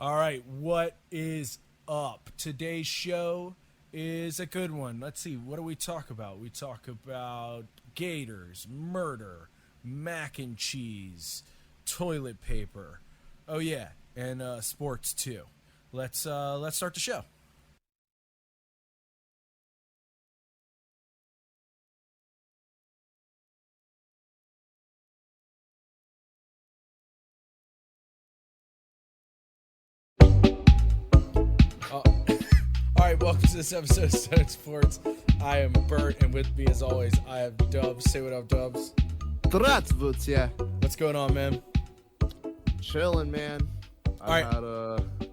All right, what is up? Today's show is a good one. Let's see, what do we talk about? We talk about gators, murder, mac and cheese, toilet paper. Oh yeah, and sports too. Let's start the show. Uh, all right, welcome to this episode of Stone Sports. I am Bert, and with me, as always, I have Dubs. Say what up, Dubs. Здравствуйте. What's going on, man? Chilling, man. I Alright. had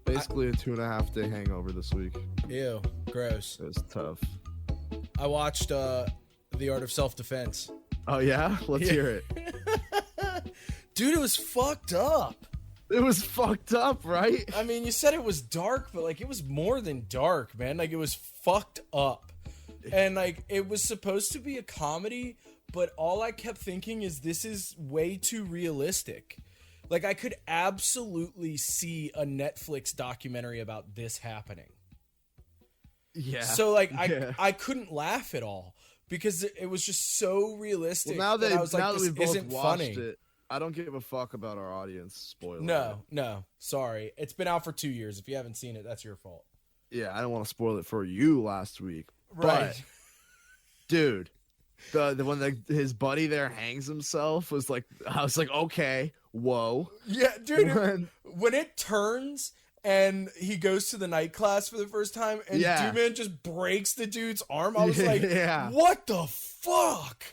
basically a 2.5 day hangover this week. Ew, gross. It was tough. I watched The Art of Self-Defense. Oh yeah? Let's Yeah. hear it. Dude, it was fucked up. It was fucked up, right? I mean, you said it was dark, but like it was more than dark, man. Like it was fucked up. And like it was supposed to be a comedy, but all I kept thinking is this is way too realistic. Like I could absolutely see a Netflix documentary about this happening. Yeah. So like Yeah. I couldn't laugh at all because it was just so realistic. Well, now that I was like, now that this we both isn't watched funny. it, I don't give a fuck about our audience spoiling. No, sorry. It's been out for 2 years. If you haven't seen it, that's your fault. Yeah, I don't want to spoil it for you last week. Right. But, dude, the when his buddy there hangs himself was like, I was like, okay, whoa. Yeah, dude. When- When it turns and he goes to the night class for the first time and Yeah. Dude Man just breaks the dude's arm, I was like, Yeah. what the fuck?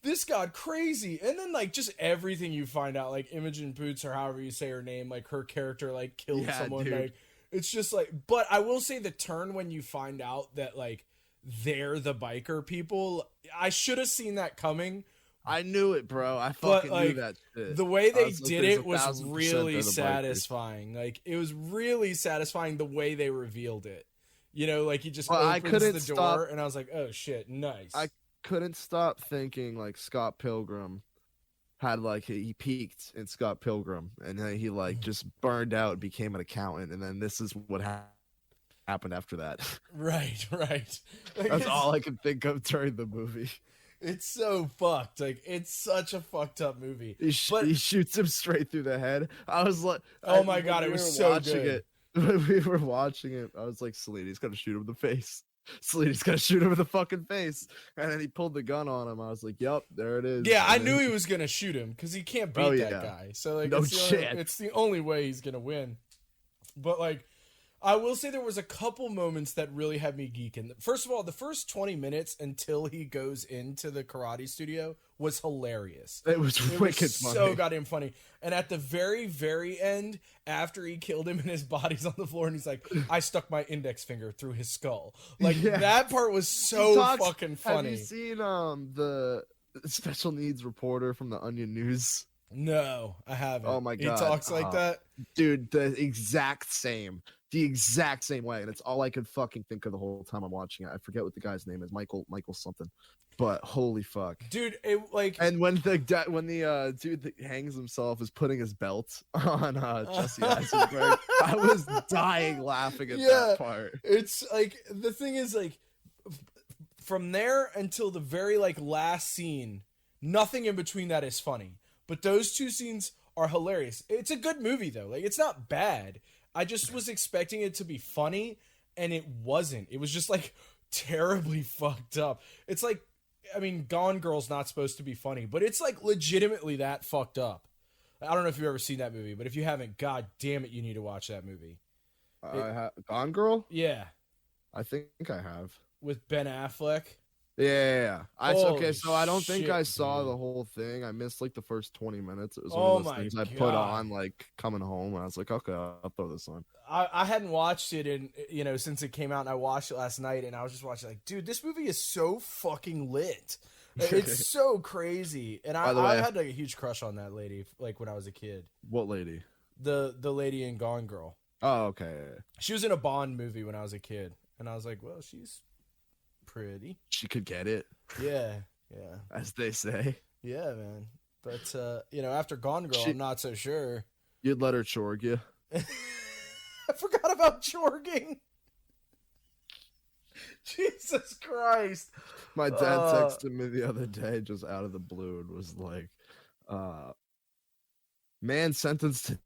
This got crazy. And then like just everything you find out, like Imogen Poots or however you say her name, like her character like killed Yeah, someone. dude. Like it's just like, but I will say the turn when you find out that like they're the biker people, I should have seen that coming. I knew it, bro. I But, fucking like, knew that shit. The way I they was like, did there's it was 1,000% really they're the bikers. satisfying. Like it was really satisfying the way they revealed it. You know, like he just Well, I opens couldn't the door, stop- and I was like, "Oh shit, nice." I couldn't stop thinking like Scott Pilgrim had like he peaked in Scott Pilgrim, and then he like just burned out, and became an accountant, and then this is what happened after that. right. Like, That's all I could think of during the movie. It's so fucked. Like it's such a fucked up movie. But- He shoots him straight through the head. I was like, Oh my when God, it we was were so watching good. it. When we were watching it, I was like, Salidi's gonna shoot him in the face. Salidi's gonna shoot him in the fucking face. And then he pulled the gun on him. I was like, yep, there it is. Yeah, I And knew then- he was gonna shoot him because he can't beat Oh, that yeah. guy. So like, No it's the shit. it's the only way he's gonna win. But like, I will say there was a couple moments that really had me geeking. First of all, the first 20 minutes until he goes into the karate studio was hilarious. It was It wicked was funny. so goddamn funny. And at the very, very end, after he killed him and his body's on the floor, and he's like, "I stuck my index finger through his skull." Like Yeah. that part was He so talks- fucking funny. Have you seen the special needs reporter from the Onion News? No, I haven't. Oh my God. He talks like that. Dude, the exact same way, and it's all I could fucking think of the whole time I'm watching it. I forget what the guy's name is, Michael something, but holy fuck. Dude, it like And when the dude that hangs himself is putting his belt on Jesse Eisenberg, I was dying laughing at Yeah. that part. it's like the thing is like from there until the very like last scene, nothing in between that is funny. But those two scenes are hilarious. It's a good movie though. Like it's not bad. I just was expecting it to be funny and it wasn't. It was just like terribly fucked up. It's like I mean, Gone Girl's not supposed to be funny, but it's like legitimately that fucked up. I don't know if you've ever seen that movie, but if you haven't, god damn it, you need to watch that movie. Gone Girl? Yeah, I think I have. with Ben Affleck. Yeah. Holy Okay, so I don't think shit, I saw dude. the whole thing. I missed like the first 20 minutes. It was Oh one of those my things I put God. on like coming home, and I was like, okay, I'll throw this on. I hadn't watched it in since it came out, and I watched it last night, and I was just watching like, dude, this movie is so fucking lit. It's so crazy, and By the way, I had like a huge crush on that lady, like when I was a kid. What lady? The lady in Gone Girl. Oh, okay. Yeah. She was in a Bond movie when I was a kid, and I was like, well, she's pretty. She could get it, Yeah, as they say. man. But after Gone Girl, She- I'm not so sure. You'd let her chorg you. I forgot about jorging. Jesus Christ. My dad texted me the other day just out of the blue and was like, man sentenced to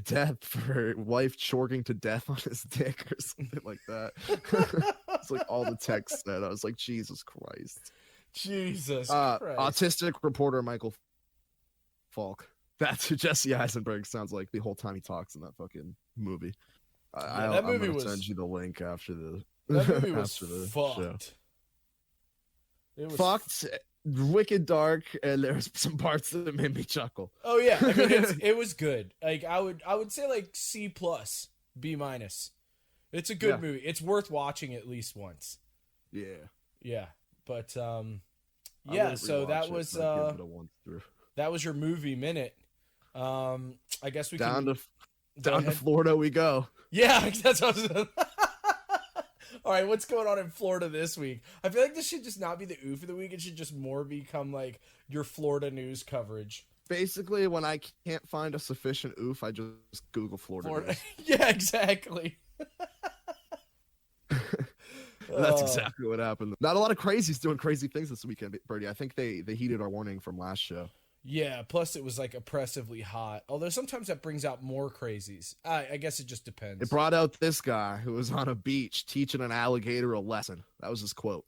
death for wife chorking to death on his dick or something like that. It's like all the text said. I was like, Jesus Christ. Jesus Christ. Autistic reporter Michael Falk. That's who Jesse Eisenberg sounds like the whole time he talks in that fucking movie. That movie I'm gonna was... send you the link after the That movie was after the fucked. show. It was Fucked, wicked dark, and there's some parts that made me chuckle. Oh yeah, I mean, it was good. Like I would say like C+, B-. It's a good movie. It's worth watching at least once. Yeah. Yeah, but yeah. So that was that was your movie minute. I guess we down can down to Florida we go. Yeah, that's what I was. All right, what's going on in Florida this week? I feel like this should just not be the oof of the week. It should just more become like your Florida news coverage. Basically, when I can't find a sufficient oof, I just Google Florida. News. Yeah, exactly. That's exactly what happened. Not a lot of crazies doing crazy things this weekend, Burty. I think they heeded our warning from last show. Yeah, plus it was like oppressively hot. Although sometimes that brings out more crazies. I guess it just depends. It brought out this guy who was on a beach teaching an alligator a lesson. That was his quote.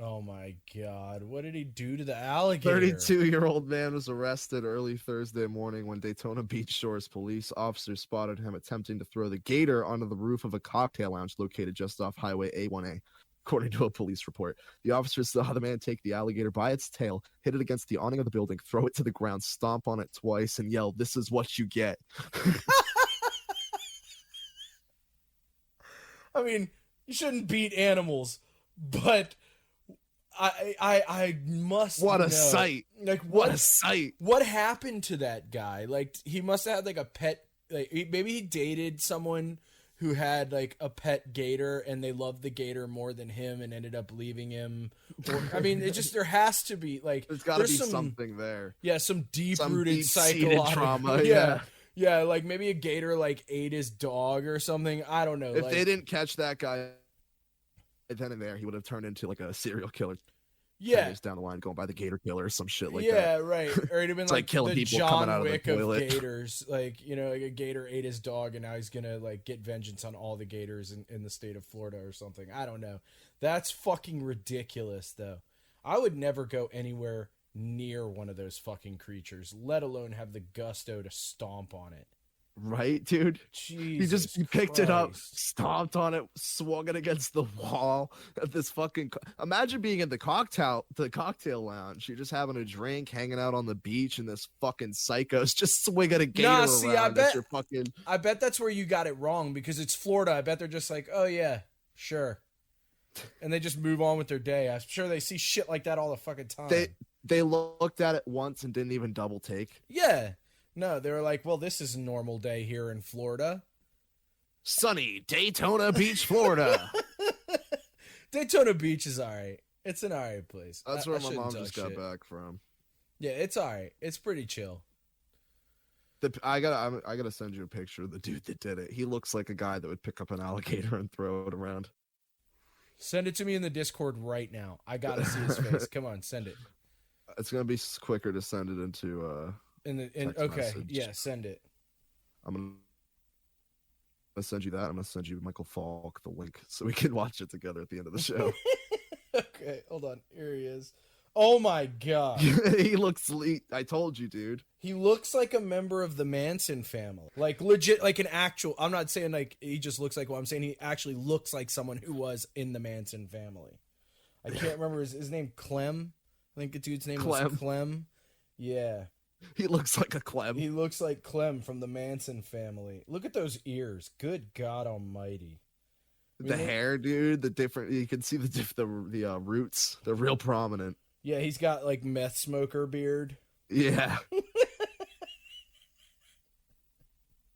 Oh my God. What did he do to the alligator? 32-year-old man was arrested early Thursday morning when Daytona Beach Shores police officers spotted him attempting to throw the gator onto the roof of a cocktail lounge located just off Highway A1A. According to a police report, the officers saw the man take the alligator by its tail, hit it against the awning of the building, throw it to the ground, stomp on it twice, and yell, "This is what you get." I mean, you shouldn't beat animals, but I must What know, a sight. Like what a sight. What happened to that guy? Like he must have had like a pet, like maybe he dated someone who had like a pet gator and they loved the gator more than him and ended up leaving him. Or, I mean, it just, there has to be like, there's got to be something there. Yeah. Some deep-rooted psychological trauma. Yeah. Yeah. Like maybe a gator like ate his dog or something. I don't know. If they didn't catch that guy then and there, he would have turned into like a serial killer. Yeah, years down the line, going by the gator killer or some shit like that. Yeah, right. Or it'd have been like killing the people John coming out of the Wick toilet. gators. Like, you know, like a gator ate his dog and now he's gonna like get vengeance on all the gators in the state of Florida or something. I don't know. That's fucking ridiculous, though. I would never go anywhere near one of those fucking creatures, let alone have the gusto to stomp on it. Right, dude? Jesus He picked it up, Christ. stomped on it, swung it against the wall at this fucking... Imagine being in the cocktail lounge. You're just having a drink, hanging out on the beach, and this fucking psycho's just swinging a gator around. I bet that's where you got it wrong, because it's Florida. I bet they're just like, oh yeah, sure. And they just move on with their day. I'm sure they see shit like that all the fucking time. They looked at it once and didn't even double take. Yeah. No, they were like, well, this is a normal day here in Florida. Sunny Daytona Beach, Florida. Daytona Beach is all right. It's an all right place. That's where my mom just got back from. Yeah, it's all right. It's pretty chill. I gotta send you a picture of the dude that did it. He looks like a guy that would pick up an alligator and throw it around. Send it to me in the Discord right now. I gotta see his face. Come on, send it. It's gonna be quicker to send it into okay, message. Yeah, send it. I'm gonna send you that. I'm gonna send you Michael Falk the link so we can watch it together at the end of the show. Okay, hold on. Here he is. Oh my God. He looks I told you, dude. He looks like a member of the Manson family. Like legit, like an actual. I'm not saying like he just looks like what I'm saying. He actually looks like someone who was in the Manson family. I can't remember his name. Clem. I think the dude's name was Clem. Yeah. He looks like a Clem. He looks like Clem from the Manson family. Look at those ears. Good God Almighty. I mean, the hair, dude. The different. You can see the roots. They're real prominent. Yeah, he's got like meth smoker beard. Yeah.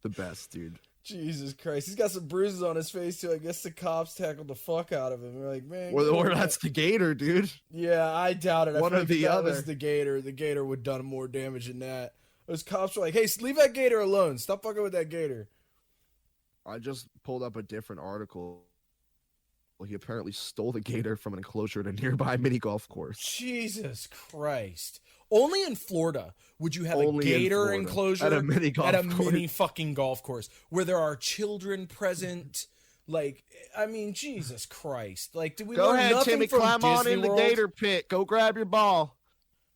The best, dude. Jesus Christ. He's got some bruises on his face, too. I guess the cops tackled the fuck out of him. They're like, man. Or that's the gator, dude. Yeah, I doubt it. One or the other. Was the gator. The gator would have done more damage than that. Those cops were like, hey, leave that gator alone. Stop fucking with that gator. I just pulled up a different article. Well, he apparently stole the gator from an enclosure at a nearby mini golf course. Jesus Christ. Only in Florida would you have Only a in gator Florida. enclosure At a mini golf course. mini fucking golf course where there are children present. Like, I mean, Jesus Christ. Like, did we Go learn ahead, nothing Timmy, from climb Disney on in the World? gator pit. Go grab your ball.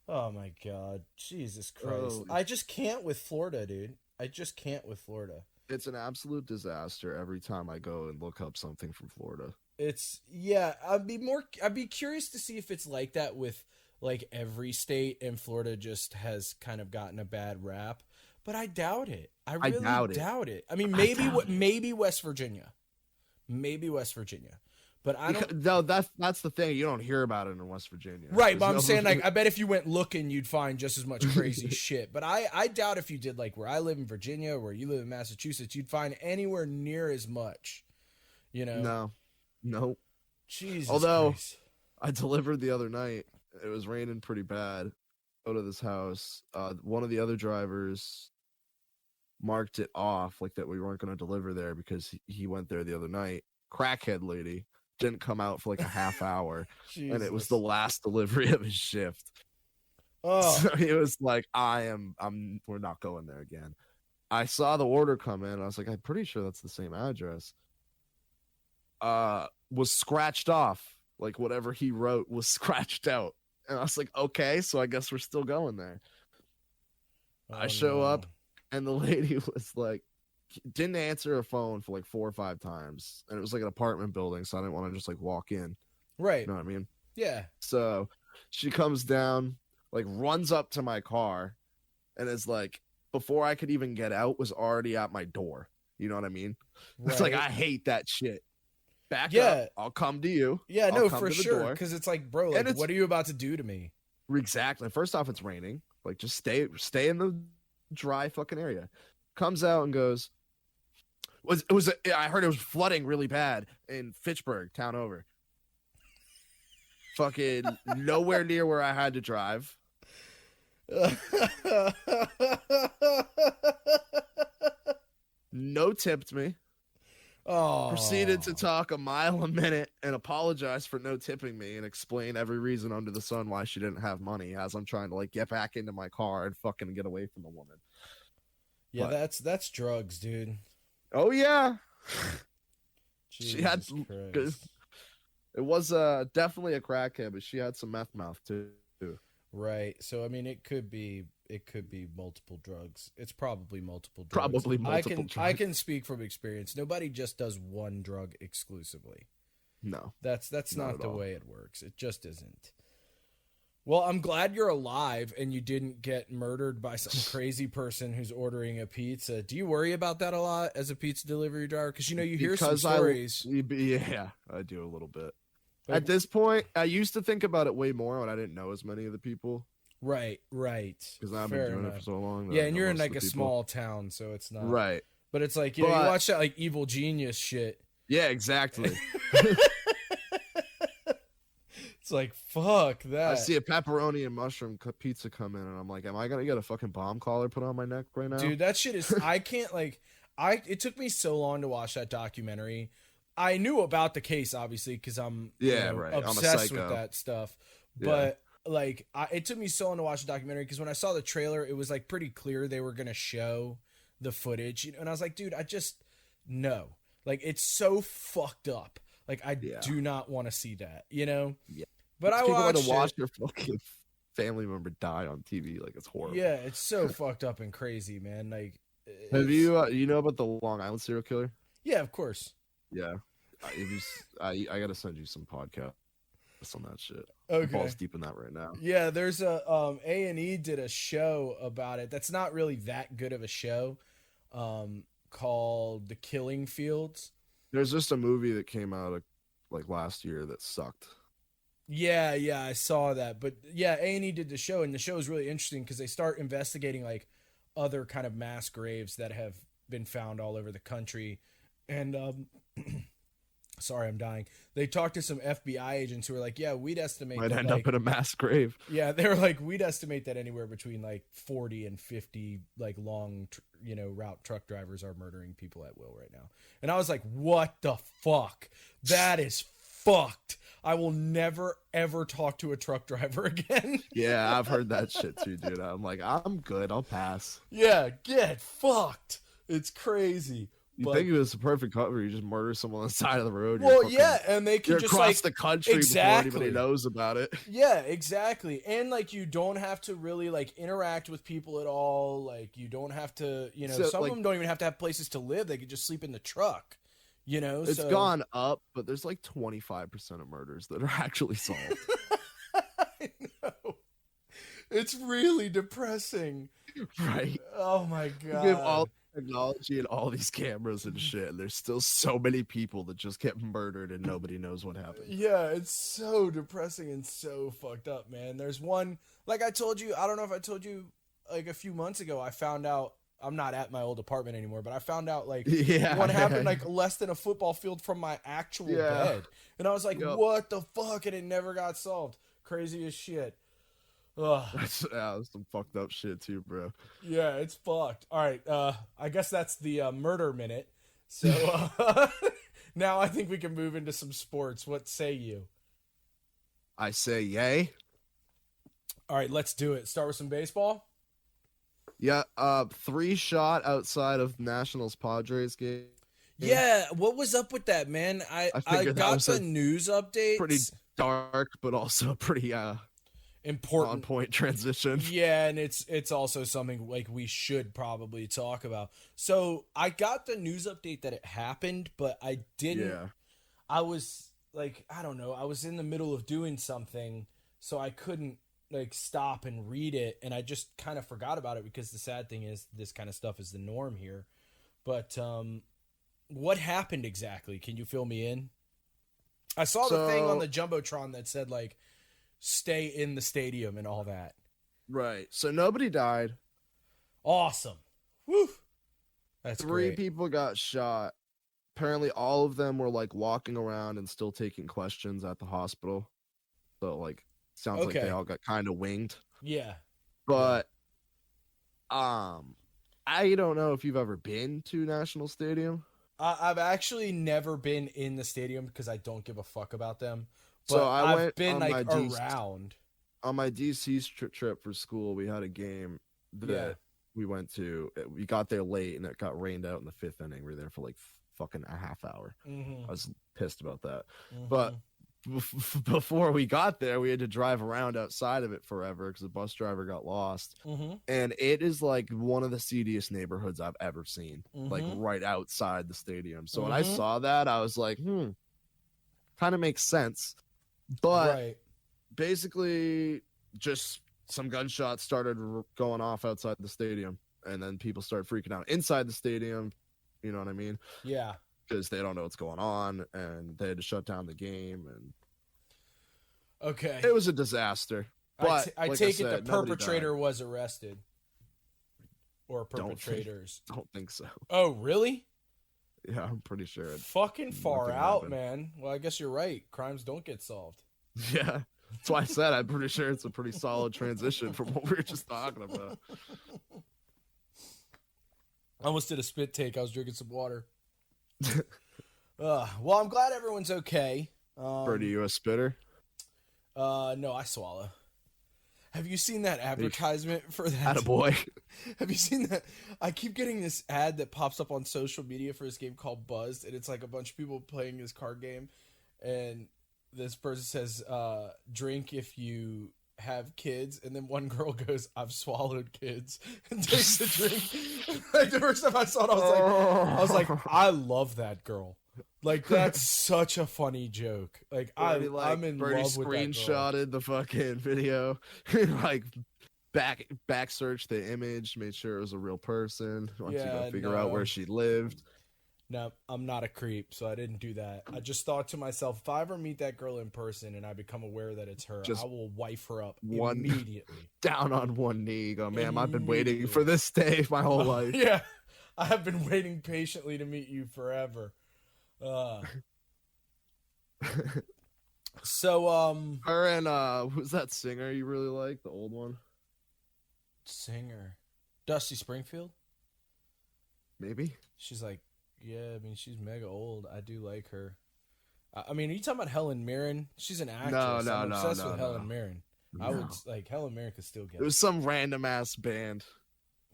Oh my God. Jesus Christ. Oh. I just can't with Florida, dude. I just can't with Florida. It's an absolute disaster every time I go and look up something from Florida. I'd be curious to see if it's like that with like every state, and Florida just has kind of gotten a bad rap, but I doubt it. I really doubt it. I mean, maybe West Virginia, but I don't. No, that's the thing. You don't hear about it in West Virginia, Right, but I'm saying, like, I bet if you went looking, you'd find just as much crazy shit. But I doubt if you did like where I live in Virginia, where you live in Massachusetts, you'd find anywhere near as much. You know? No. Jesus. Although Christ. I delivered the other night, it was raining pretty bad. Go to this house. One of the other drivers marked it off, like that we weren't going to deliver there because he went there the other night. Crackhead lady didn't come out for like a half hour, and it was the last delivery of his shift. Oh, So he was like, we're not going there again. I saw the order come in. I was like, I'm pretty sure that's the same address. Was scratched off. Like whatever he wrote was scratched out. And I was like, okay, so I guess we're still going there. I show up, and the lady was like, didn't answer her phone for like 4 or 5 times. And it was like an apartment building, so I didn't want to just like walk in. Right. You know what I mean? Yeah. So she comes down, like runs up to my car, and is like, before I could even get out, was already at my door. You know what I mean? Right. It's like, I hate that shit. Back Yeah. up. I'll come to you. Yeah, I'll no, come for to the sure. door. Because it's like, bro, like, what are you about to do to me? Exactly. First off, it's raining. Like, just stay in the dry fucking area. Comes out and goes, I heard it was flooding really bad in Fitchburg, town over. Fucking nowhere near where I had to drive. No tipped me. Oh. Proceeded to talk a mile a minute and apologize for no tipping me and explain every reason under the sun why she didn't have money as I'm trying to like get back into my car and fucking get away from the woman. Yeah, but that's drugs, dude. Oh yeah. Jesus She had Christ. it was definitely a crackhead, but she had some meth mouth too. Right. So I mean, it could be multiple drugs. It's probably multiple drugs. Probably multiple drugs. I can speak from experience. Nobody just does one drug exclusively. No. That's not the way it works. It just isn't. Well, I'm glad you're alive and you didn't get murdered by some crazy person who's ordering a pizza. Do you worry about that a lot as a pizza delivery driver? Because, you hear some stories. Yeah, I do a little bit. But at this point, I used to think about it way more when I didn't know as many of the people. Right. Because I've been doing it for so long. Yeah, and you're in like a small town, so it's not. Right. But it's like, you watch that like Evil Genius shit. Yeah, exactly. It's like, fuck that. I see a pepperoni and mushroom pizza come in, and I'm like, am I going to get a fucking bomb collar put on my neck right now? Dude, that shit is, I can't it took me so long to watch that documentary. I knew about the case, obviously, because I'm obsessed with that stuff. But it took me so long to watch the documentary because when I saw the trailer, it was like pretty clear they were going to show the footage. And I was like, dude, I just, no. Like, it's so fucked up. Like, I do not want to see that, Yeah. But I watched to watch your fucking family member die on TV. Like, it's horrible. Yeah, it's so fucked up and crazy, man. Like, have you know about the Long Island serial killer? Yeah, of course. Yeah. I got to send you some podcasts on that shit. Okay. I'm balls deep in that right now. Yeah, there's a A&E did a show about it. That's not really that good of a show. Called The Killing Fields. There's just a movie that came out like last year that sucked. Yeah, I saw that. But yeah, A&E did the show, and the show is really interesting because they start investigating like other kind of mass graves that have been found all over the country. And Sorry, I'm dying. They talked to some FBI agents who were like, yeah, we'd estimate Might that, end like, up in a mass grave. yeah, they were like, we'd estimate that anywhere between like 40 and 50 like long, route truck drivers are murdering people at will right now. And I was like, what the fuck? That is fucked. I will never ever talk to a truck driver again. Yeah, I've heard that shit too, dude. I'm like, I'm good. I'll pass. Yeah, get fucked. It's crazy. You think it was the perfect cover? You just murder someone on the side of the road. Well, yeah, and they can you're just across like the country before anybody knows about it. Yeah, exactly. And like you don't have to really like interact with people at all. Like you don't have to, So, some like, of them don't even have to have places to live. They could just sleep in the truck. It's gone up, but there's like 25% of murders that are actually solved. I know. It's really depressing. Right. Oh my god. We have all technology and all these cameras and shit, and there's still so many people that just get murdered and nobody knows what happened. Yeah, it's so depressing and so fucked up, man. There's one, like I told you, I don't know if I told you like a few months ago, I found out, I'm not at my old apartment anymore, but I found out like what happened like less than a football field from my actual bed. And I was like, what the fuck? And it never got solved. Crazy as shit. Ugh. That's some fucked up shit too, bro. Yeah, it's fucked. All right, I guess that's the murder minute. So now I think we can move into some sports. What say you? I say yay. All right, let's do it. Start with some baseball. Yeah, 3-shot outside of Nationals Padres game. Yeah, what was up with that, man? I got the news updates. Pretty dark, but also pretty important on point transition. Yeah, and it's also something like we should probably talk about. So I got the news update that it happened, but I didn't. Yeah. I was like, I don't know. I was in the middle of doing something, so I couldn't like stop and read it, and I just kind of forgot about it because the sad thing is this kind of stuff is the norm here. But what happened exactly? Can you fill me in? I saw the thing on the Jumbotron that said like stay in the stadium and all that. Right. So nobody died. Awesome. Woo. That's 3 great. people got shot. Apparently all of them were like walking around and still taking questions at the hospital. So like sounds like they all got kind of winged. Yeah. But I don't know if you've ever been to National Stadium. I've actually never been in the stadium because I don't give a fuck about them. But So I've been like around. On my DC trip for school, we had a game that we went to. We got there late and it got rained out in the 5th inning. We were there for like fucking a half hour. Mm-hmm. I was pissed about that. Mm-hmm. But before we got there, we had to drive around outside of it forever because the bus driver got lost. Mm-hmm. And it is like one of the seediest neighborhoods I've ever seen, like Mm-hmm. right outside the stadium. So when Mm-hmm. I saw that, I was like, kind of makes sense. But basically, just some gunshots started going off outside the stadium, and then people started freaking out inside the stadium. You know what I mean? Yeah. Because they don't know what's going on, and they had to shut down the game, and Okay. it was a disaster. But I like take said, it the perpetrator was arrested. Or perpetrators. Don't think so. Oh, really? Yeah, I'm pretty sure. Fucking far nothing out, happened. man. Well, I guess you're right. Crimes don't get solved. Yeah, that's why I said I'm pretty sure it's a pretty solid transition from what we were just talking about. I almost did a spit take. I was drinking some water. Well, I'm glad everyone's okay. Burty, you a spitter? No, I swallow. Have you seen that advertisement for that? Attaboy. Have you seen that? I keep getting this ad that pops up on social media for this game called Buzzed, and it's like a bunch of people playing this card game, and this person says, drink if you have kids, and then one girl goes, I've swallowed kids, and takes the drink. Like, the first time I saw it, I was like, I love that girl. Like, that's such a funny joke. Like, I'm in love with that girl. Screenshotted the fucking video, like back searched the image, made sure it was a real person. Once you go figure out where she lived. No, I'm not a creep, so I didn't do that. I just thought to myself, if I ever meet that girl in person and I become aware that it's her, I will wife her up immediately. Down on one knee, go, ma'am, I've been waiting for this day my whole life. Yeah, I have been waiting patiently to meet you forever. So, Her and who's that singer you really like? The old one? singer Dusty Springfield. Maybe? She's like, yeah. I mean, she's mega old. I do like her. I mean, are you talking about Helen Mirren? She's an actress. I'm obsessed with Helen Mirren. I would like Helen Mirren could still get it was some random ass band.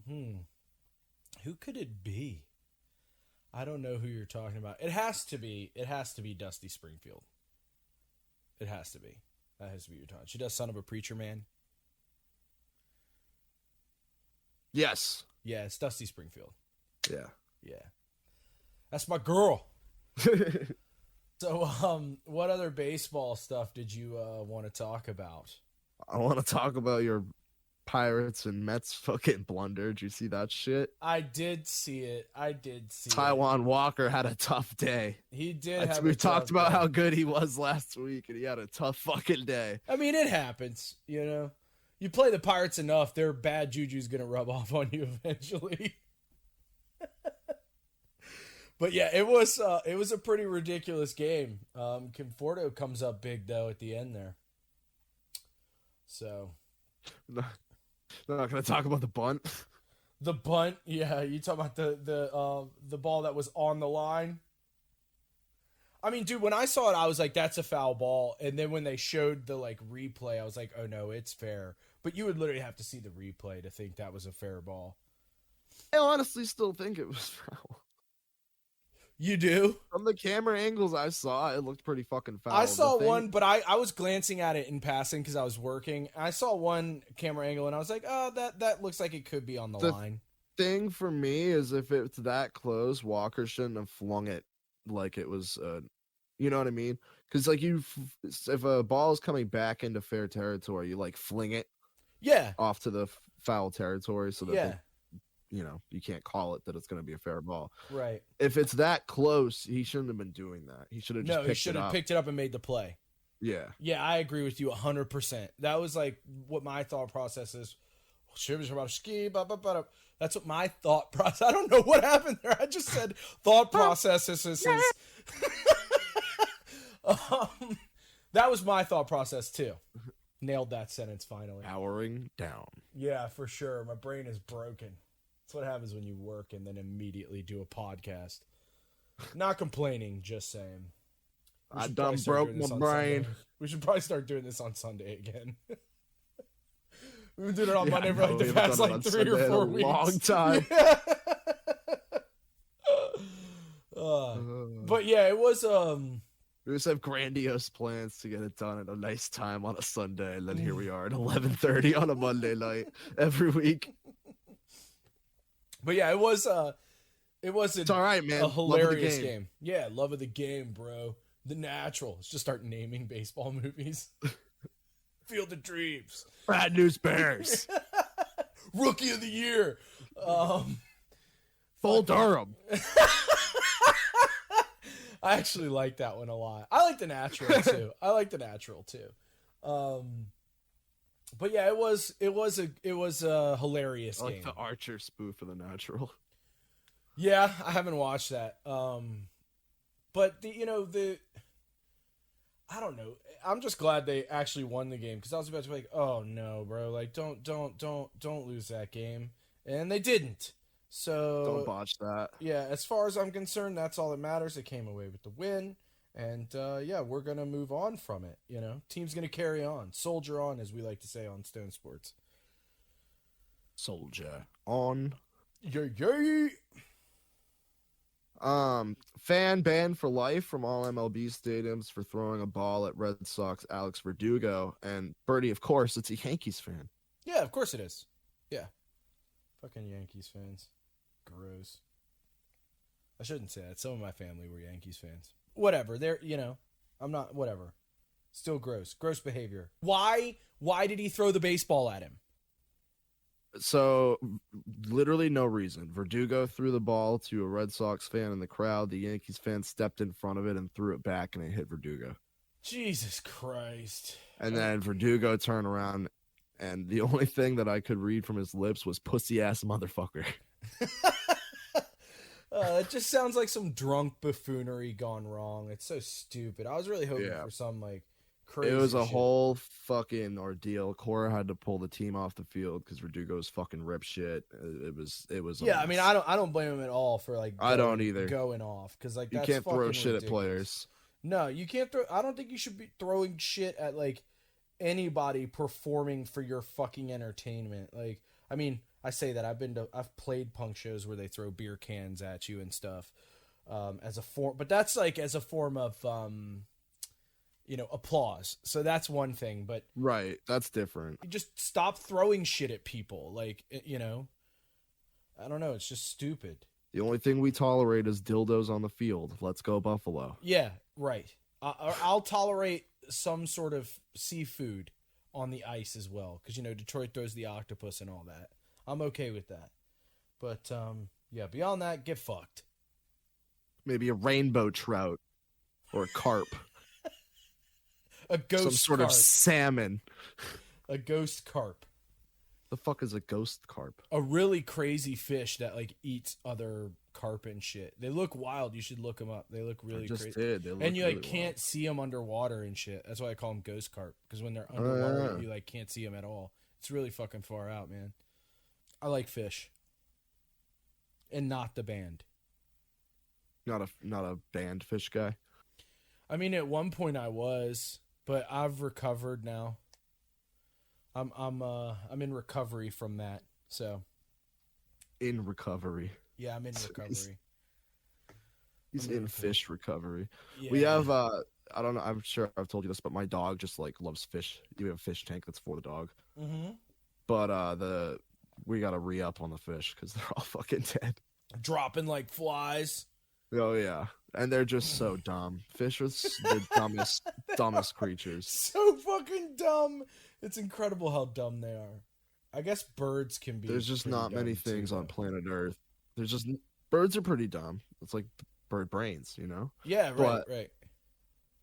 Who could it be? I don't know who you're talking about. It has to be Dusty Springfield. It has to be. That has to be your talking. She does Son of a Preacher Man. Yes. Yeah, it's Dusty Springfield. Yeah. Yeah. That's my girl. So, what other baseball stuff did you want to talk about? I want to talk about your Pirates and Mets fucking blunder. Did you see that shit? I did see it. Taiwan Walker had a tough day. He did. We talked about how good he was last week, and he had a tough fucking day. I mean, it happens. You know, you play the Pirates enough, their bad juju's gonna rub off on you eventually. But yeah, it was a pretty ridiculous game. Conforto comes up big though at the end there. So, not gonna talk about the bunt. The bunt, yeah. You talking about the ball that was on the line? I mean, dude, when I saw it, I was like, "That's a foul ball." And then when they showed the like replay, I was like, "Oh no, it's fair." But you would literally have to see the replay to think that was a fair ball. I honestly still think it was foul. You do? From the camera angles I saw, it looked pretty fucking foul. I saw one, but I was glancing at it in passing because I was working. I saw one camera angle, and I was like, oh, that looks like it could be on the line. Thing for me is if it's that close, Walker shouldn't have flung it like it was, you know what I mean? Because, like, if a ball is coming back into fair territory, you, like, fling it off to the foul territory so that you know, you can't call it that it's going to be a fair ball. Right. If it's that close, he shouldn't have been doing that. He should have just picked it up and made the play. Yeah. Yeah, I agree with you 100%. That was like what my thought process is. That's what my thought process. I don't know what happened there. I just said thought processes. That was my thought process too. Nailed that sentence finally. Powering down. Yeah, for sure. My brain is broken. That's what happens when you work and then immediately do a podcast. Not complaining, just saying. I done broke my brain. We should probably start doing this on Sunday again. We've been doing it on Monday for like the past like 3 or 4 weeks. Long time. But yeah, it was we just have grandiose plans to get it done at a nice time on a Sunday, and then here we are at 11:30 on a Monday night every week. But yeah, it's all right, man. A hilarious game. Yeah, love of the game, bro. The Natural. Let's just start naming baseball movies. Field of Dreams. Bad News Bears. Rookie of the Year. Bull Durham. I actually like that one a lot. I like The Natural too. But yeah, it was a hilarious game. Like the Archer spoof of The Natural. Yeah, I haven't watched that. But I don't know. I'm just glad they actually won the game because I was about to be like, oh no, bro, like don't lose that game, and they didn't. So don't botch that. Yeah, as far as I'm concerned, that's all that matters. They came away with the win. And, yeah, we're going to move on from it, you know? Team's going to carry on. Soldier on, as we like to say on Stone Sports. Soldier on. Yay! Fan banned for life from all MLB stadiums for throwing a ball at Red Sox Alex Verdugo. And, Burty, of course, it's a Yankees fan. Yeah, of course it is. Yeah. Fucking Yankees fans. Gross. I shouldn't say that. Some of my family were Yankees fans. Whatever. They're, I'm not, whatever. Still gross. Gross behavior. Why did he throw the baseball at him? So, literally no reason. Verdugo threw the ball to a Red Sox fan in the crowd. The Yankees fan stepped in front of it and threw it back, and it hit Verdugo. Jesus Christ. And then Verdugo turned around, and the only thing that I could read from his lips was pussy-ass motherfucker. It just sounds like some drunk buffoonery gone wrong. It's so stupid. I was really hoping for some like crazy. It was a shit. whole fucking ordeal. Cora had to pull the team off the field because Verdugo's fucking rip shit. It was. Yeah, I mean, I don't blame him at all for like. I don't either. Going off because like you that's can't throw shit ridiculous. at players. No, you can't throw. I don't think you should be throwing shit at like anybody performing for your fucking entertainment. Like, I mean, I say that I've played punk shows where they throw beer cans at you and stuff, as a form, but that's like as a form of applause. So that's one thing, but right, that's different. you just stop throwing shit at people. Like, I don't know. It's just stupid. The only thing we tolerate is dildos on the field. Let's go Buffalo. Yeah, right. I'll tolerate some sort of seafood on the ice as well, because Detroit throws the octopus and all that. I'm okay with that. But yeah, beyond that, get fucked. Maybe a rainbow trout or a carp. A ghost some sort carp. Of salmon. A ghost carp. The fuck is a ghost carp? A really crazy fish that like eats other carp and shit. They look wild. You should look them up. They look really crazy. Did. They look and you really like can't wild. see them underwater and shit. That's why I call them ghost carp, because when they're underwater, Yeah. you like can't see them at all. It's really fucking far out, man. I like fish, and not the band. Not a banned fish guy. I mean, at one point I was, but I've recovered now. I'm in recovery from that. So. In recovery. Yeah, I'm in recovery. He's in fish recovery. Yeah. We have I don't know, I'm sure I've told you this, but my dog just like loves fish. We have a fish tank that's for the dog. Mm-hmm. But we gotta re-up on the fish because they're all fucking dead. Dropping like flies. Oh yeah. And they're just so dumb. Fish are the dumbest creatures. So fucking dumb. It's incredible how dumb they are. I guess birds can be. There's just not many things on planet Earth. Birds are pretty dumb. It's like bird brains, Yeah, right.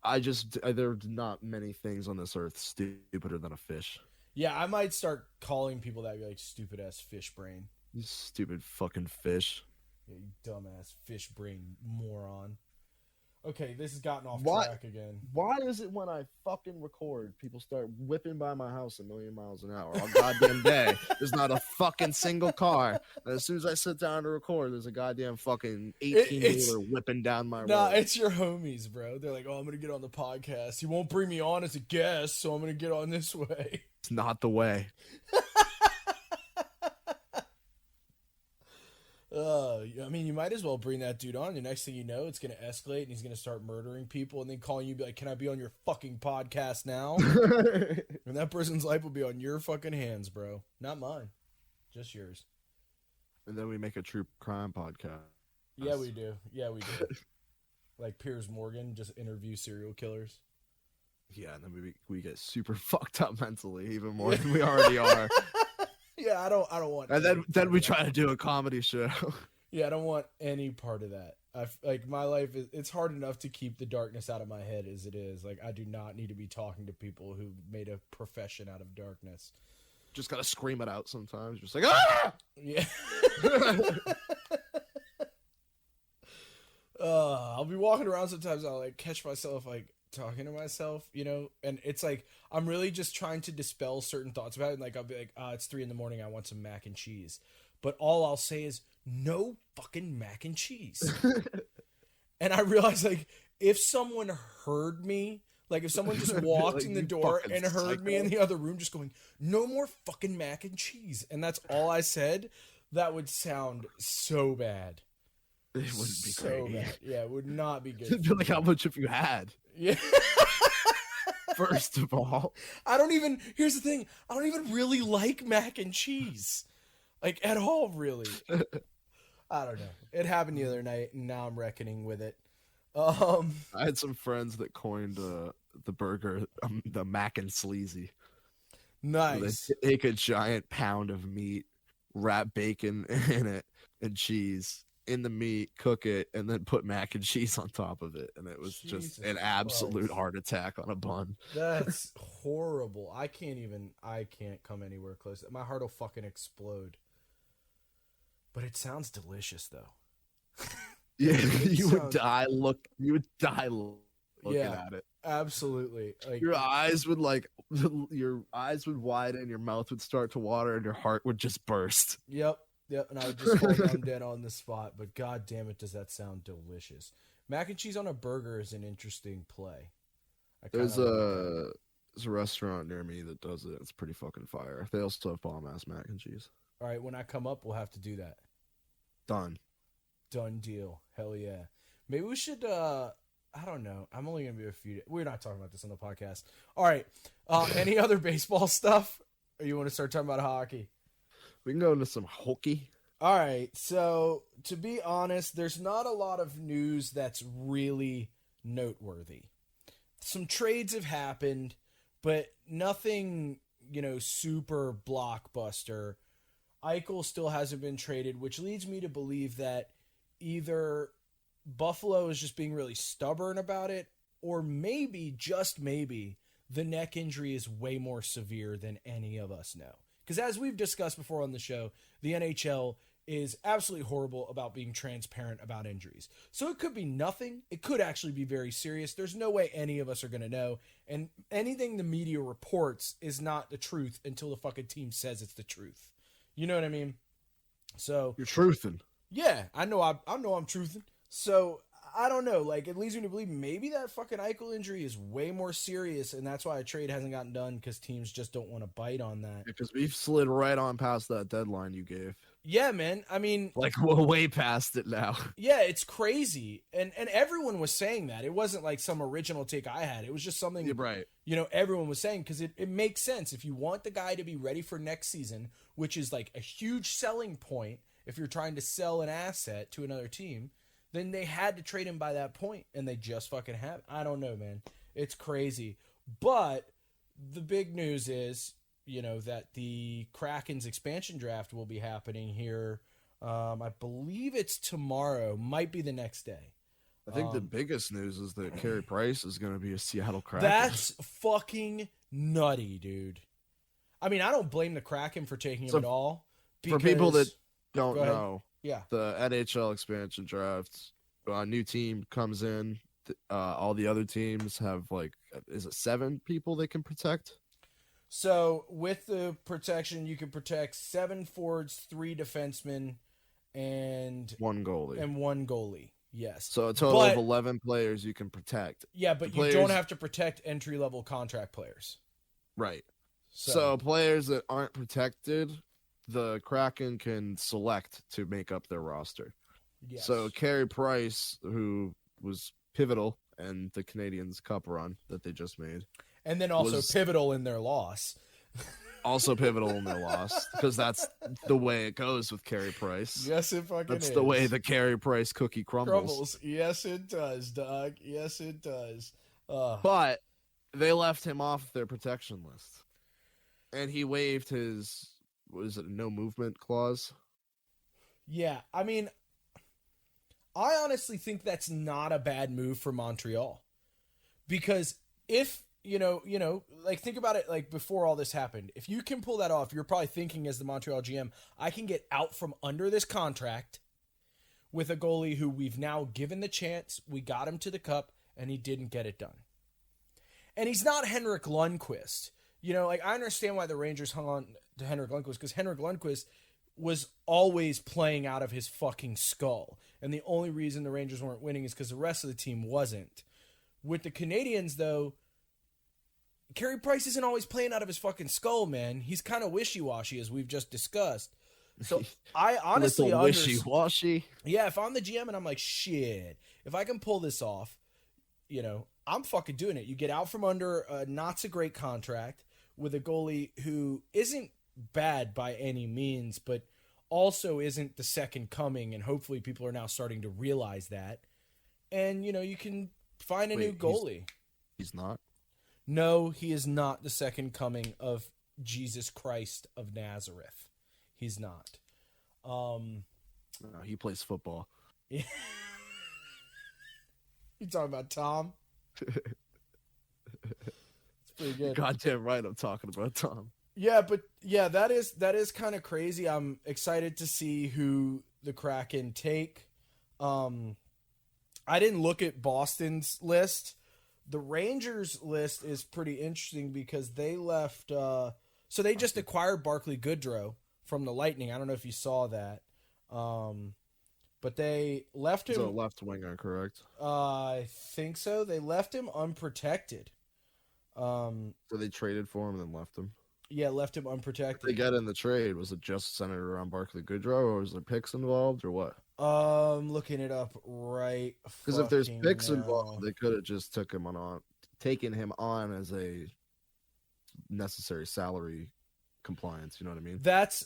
There's not many things on this earth stupider than a fish. Yeah, I might start calling people that like stupid ass fish brain. You stupid fucking fish. Yeah, you dumbass fish brain moron. Okay, this has gotten off What? track again. Why is it when I fucking record, people start whipping by my house a million miles an hour all goddamn day? There's not a fucking single car. And as soon as I sit down to record, there's a goddamn fucking 18-wheeler whipping down my road. Nah, it's your homies, bro. They're like, oh, I'm going to get on the podcast. You won't bring me on as a guest, so I'm going to get on this way. It's not the way. I mean, you might as well bring that dude on. The next thing you know, it's going to escalate and he's going to start murdering people and then calling you, be like, can I be on your fucking podcast now? And that person's life will be on your fucking hands, bro. Not mine. Just yours. And then we make a true crime podcast. Yeah, we do. Like Piers Morgan, just interview serial killers. Yeah, and then we get super fucked up mentally, even more than we already are. Yeah, I don't want. And then we try to do a comedy show. Yeah, I don't want any part of that. Like my life it's hard enough to keep the darkness out of my head as it is. Like I do not need to be talking to people who made a profession out of darkness. Just gotta scream it out sometimes. Just like ah! Yeah. I'll be walking around sometimes. I'll like catch myself like talking to myself, and it's like I'm really just trying to dispel certain thoughts about it. And like I'll be like, it's 3 a.m. I want some mac and cheese, but all I'll say is no fucking mac and cheese. And I realize like if someone heard me, like if someone just walked like, in the door and heard me in the other room just going, no more fucking mac and cheese, and that's all I said, that would sound so bad. It wouldn't be so great. bad. Yeah, it would not be good. It'd be like how much have you had? Yeah. First of all, here's the thing, I don't even really like mac and cheese. Like at all, really. I don't know. It happened the other night and now I'm reckoning with it. I had some friends that coined the burger the mac and sleazy. Nice. They take a giant pound of meat, wrap bacon in it and cheese in the meat, cook it, and then put mac and cheese on top of it. And it was just an absolute heart attack on a bun. That's horrible. I can't come anywhere close. My heart will fucking explode. But it sounds delicious, though. Yeah, It you would sounds- die. You would die looking Yeah. at it. Absolutely. Like, Your eyes would widen, your mouth would start to water, and your heart would just burst. yep. Yep. And I would just fall down dead on the spot. But god damn it, does that sound delicious. Mac and cheese on a burger is an interesting play. I kinda There's like that. there's a restaurant near me that does it. It's pretty fucking fire. They also have bomb ass mac and cheese. All right, when I come up, we'll have to do that. Done. Done deal. Hell yeah. Maybe we should I don't know. I'm only gonna be a few we're not talking about this on the podcast. All right. Any other baseball stuff? Or you want to start talking about hockey? We can go into some hockey. All right. So to be honest, there's not a lot of news that's really noteworthy. Some trades have happened, but nothing, super blockbuster. Eichel still hasn't been traded, which leads me to believe that either Buffalo is just being really stubborn about it, or maybe, just maybe, the neck injury is way more severe than any of us know. Because as we've discussed before on the show, the NHL is absolutely horrible about being transparent about injuries. So it could be nothing. It could actually be very serious. There's no way any of us are going to know. And anything the media reports is not the truth until the fucking team says it's the truth. You know what I mean? So You're truthing. yeah, I know I'm truthing. So I don't know. Like, it leads me to believe maybe that fucking Eichel injury is way more serious, and that's why a trade hasn't gotten done, because teams just don't want to bite on that. Because we've slid right on past that deadline you gave. Yeah, man. I mean, Like, we're way past it now. yeah, it's crazy, and everyone was saying that. It wasn't like some original take I had. It was just something You're right. Everyone was saying, because it makes sense. If you want the guy to be ready for next season, which is like a huge selling point if you're trying to sell an asset to another team, then they had to trade him by that point, and they just fucking have. I don't know, man. It's crazy. But the big news is, that the Kraken's expansion draft will be happening here. I believe it's tomorrow. Might be the next day. I think the biggest news is that Carey Price is going to be a Seattle Kraken. That's fucking nutty, dude. I mean, I don't blame the Kraken for taking him at all. For people that don't Go ahead. know, Yeah. the NHL expansion draft, a new team comes in. All the other teams have, is it 7 people they can protect? So with the protection, you can protect 7 forwards, 3 defensemen, and 1 goalie. 1 goalie. Yes. So a total of 11 players you can protect. Yeah, but you don't have to protect entry-level contract players. Right. So players that aren't protected, the Kraken can select to make up their roster. Yes. So Carey Price, who was pivotal in the Canadiens Cup run that they just made. And then also pivotal in their loss. Also pivotal in their loss, because that's the way it goes with Carey Price. Yes, it fucking That's is. the way the Carey Price cookie crumbles. Yes, it does, dog. Yes, it does. But they left him off their protection list. And he waived his, no movement clause? Yeah, I mean, I honestly think that's not a bad move for Montreal. Because if, think about it, like, before all this happened. If you can pull that off, you're probably thinking as the Montreal GM, I can get out from under this contract with a goalie who we've now given the chance. We got him to the Cup, and he didn't get it done. And he's not Henrik Lundqvist. I understand why the Rangers hung on to Henrik Lundqvist, because Henrik Lundqvist was always playing out of his fucking skull. And the only reason the Rangers weren't winning is because the rest of the team wasn't. With the Canadians, though, Carey Price isn't always playing out of his fucking skull, man. He's kind of wishy-washy, as we've just discussed. So I honestly wishy-washy. Yeah, if I'm the GM and I'm like, shit, if I can pull this off, I'm fucking doing it. You get out from under a not so great contract with a goalie who isn't bad by any means, but also isn't the second coming, and hopefully people are now starting to realize that. And, you can find a new goalie. He's not? No, he is not the second coming of Jesus Christ of Nazareth. He's not. No, he plays football. You talking about Tom? It's pretty good. Goddamn right I'm talking about Tom. Yeah, but yeah, that is kind of crazy. I'm excited to see who the Kraken take. I didn't look at Boston's list. The Rangers list is pretty interesting because they left. So they just acquired Barclay Goodrow from the Lightning. I don't know if you saw that, but they left He's a him. left winger, correct? I think so. They left him unprotected. So they traded for him and then left him. Yeah, left him What unprotected. they get in the trade, was it just centered around Barclay Goodrow, or was there picks involved, or what? Looking it up right. Because if there's fucking picks now. involved, they could have just taken him on as a necessary salary compliance. You know what I mean?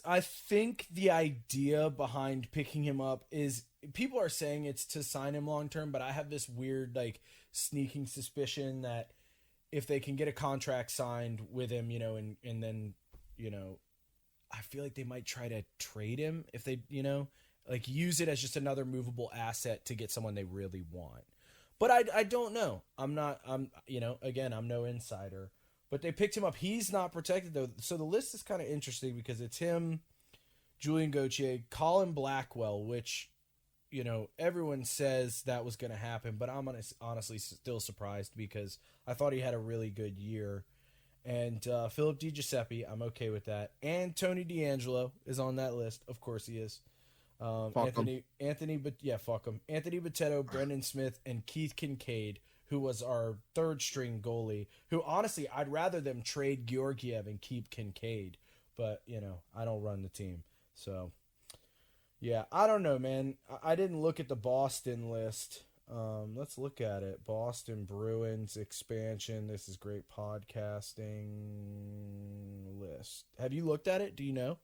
I think the idea behind picking him up is people are saying it's to sign him long term, but I have this weird like sneaking suspicion that if they can get a contract signed with him, and then, I feel like they might try to trade him if they, like use it as just another movable asset to get someone they really want. But I don't know. Again, I'm no insider. But they picked him up. He's not protected, though. So the list is kind of interesting because it's him, Julian Gauthier, Colin Blackwell, which, everyone says that was going to happen. But I'm honestly still surprised because I thought he had a really good year. And Philip DiGiuseppe, I'm okay with that. And Tony DeAngelo is on that list. Of course he is. Fuck Fuck him. Anthony Botetto, Brendan Smith, and Keith Kincaid, who was our third string goalie, who honestly, I'd rather them trade Georgiev and keep Kincaid, but I don't run the team. So yeah, I don't know, man. I didn't look at the Boston list. Let's look at it. Boston Bruins expansion. This is great podcasting list. Have you looked at it? Do you know?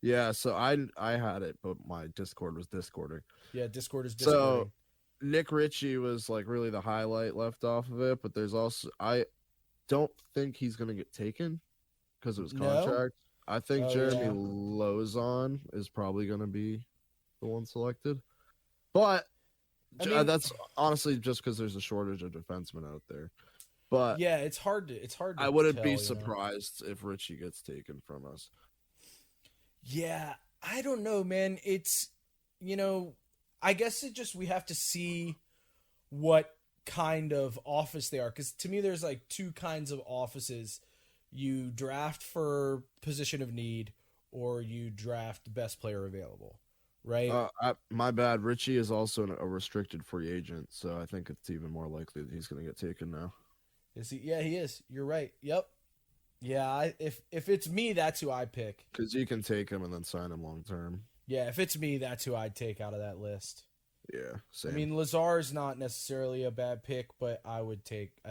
Yeah, so I had it, but my Discord was discording. Yeah, Discord is discording. So Nick Ritchie was like really the highlight left off of it, but there's also I don't think he's gonna get taken because of his contract. No? I think Jeremy Lozon is probably gonna be the one selected, but that's honestly just because there's a shortage of defensemen out there. But yeah, it's hard to I wouldn't be surprised if Ritchie gets taken from us. Yeah, I don't know, man. It's, I guess we have to see what kind of office they are. Because to me, there's like two kinds of offices. You draft for position of need, or you draft the best player available, right? My bad. Ritchie is also a restricted free agent, so I think it's even more likely that he's going to get taken now. Is he? Yeah, he is. You're right. Yep. Yeah, if it's me, that's who I pick. Because you can take him and then sign him long term. Yeah, if it's me, that's who I'd take out of that list. Yeah, same. I mean, Lazar's not necessarily a bad pick, but I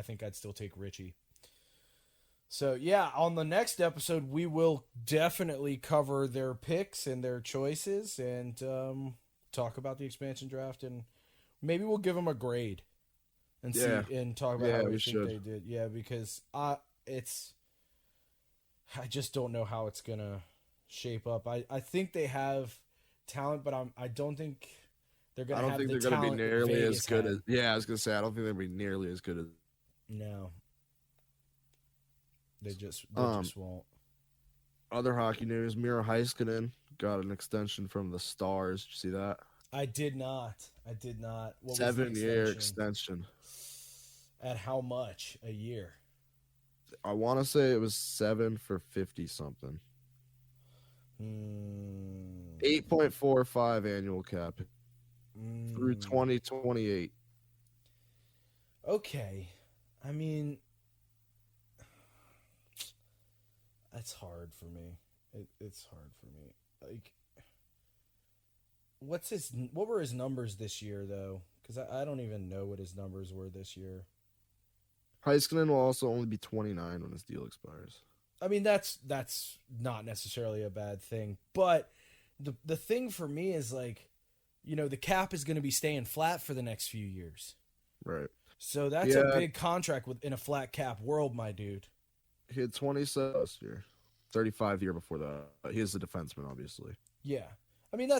think I'd still take Ritchie. So, yeah, on the next episode, we will definitely cover their picks and their choices and talk about the expansion draft, and maybe we'll give them a grade and see and talk about how we think they did. Yeah, because I just don't know how it's gonna shape up. I think they have talent, but I don't think they're gonna. I don't think they're gonna be nearly as good as. Yeah, I was gonna say I don't think they're gonna be nearly as good as. No, they just won't. Other hockey news: Miro Heiskanen got an extension from the Stars. Did you see that? I did not. What 7-year extension. At how much a year? I want to say it was 7 for 50 something. 8.45 annual cap through 2028. Okay, I mean, that's hard for me. It's hard for me. Like, what were his numbers this year though? Because I don't even know what his numbers were this year. Heiskanen will also only be 29 when his deal expires. I mean, that's not necessarily a bad thing, but the thing for me is like, the cap is going to be staying flat for the next few years. Right. So that's a big contract in a flat cap world, my dude. He had 27 last year, 35 the year before that. He is a defenseman, obviously. Yeah. I mean, I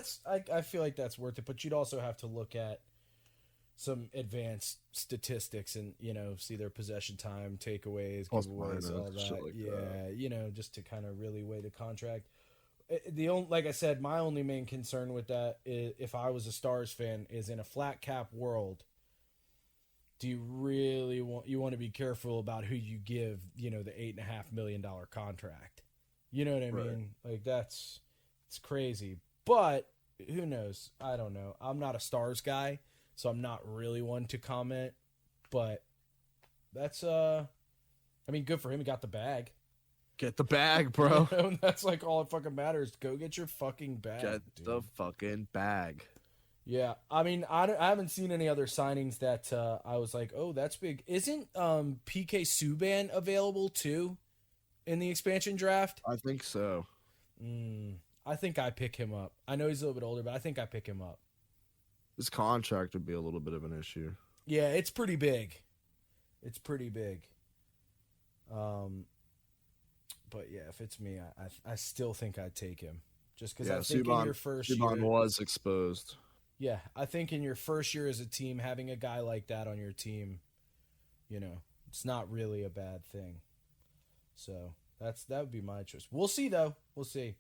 feel like that's worth it, but you'd also have to look at some advanced statistics and, see their possession time, takeaways, giveaways, all that. Like that. Just to kind of really weigh the contract. the only, like I said, my only main concern with that is, if I was a Stars fan, is in a flat cap world, do you really want to be careful about who you give, the $8.5 million contract? You know what I mean? Like it's crazy. But who knows? I don't know. I'm not a Stars guy, so I'm not really one to comment. But that's good for him. He got the bag. Get the bag, bro. That's like all that fucking matters. Go get your fucking bag. Get dude. the fucking bag. Yeah, I haven't seen any other signings that I was like, oh, that's big. Isn't PK Subban available too in the expansion draft? I think so. I think I pick him up. I know he's a little bit older, but I think I pick him up. His contract would be a little bit of an issue. Yeah, it's pretty big. But yeah, if it's me, I still think I'd take him. Just because I think in your first Subban year was exposed. Yeah, I think in your first year as a team, having a guy like that on your team, it's not really a bad thing. So that would be my choice. We'll see, though. We'll see.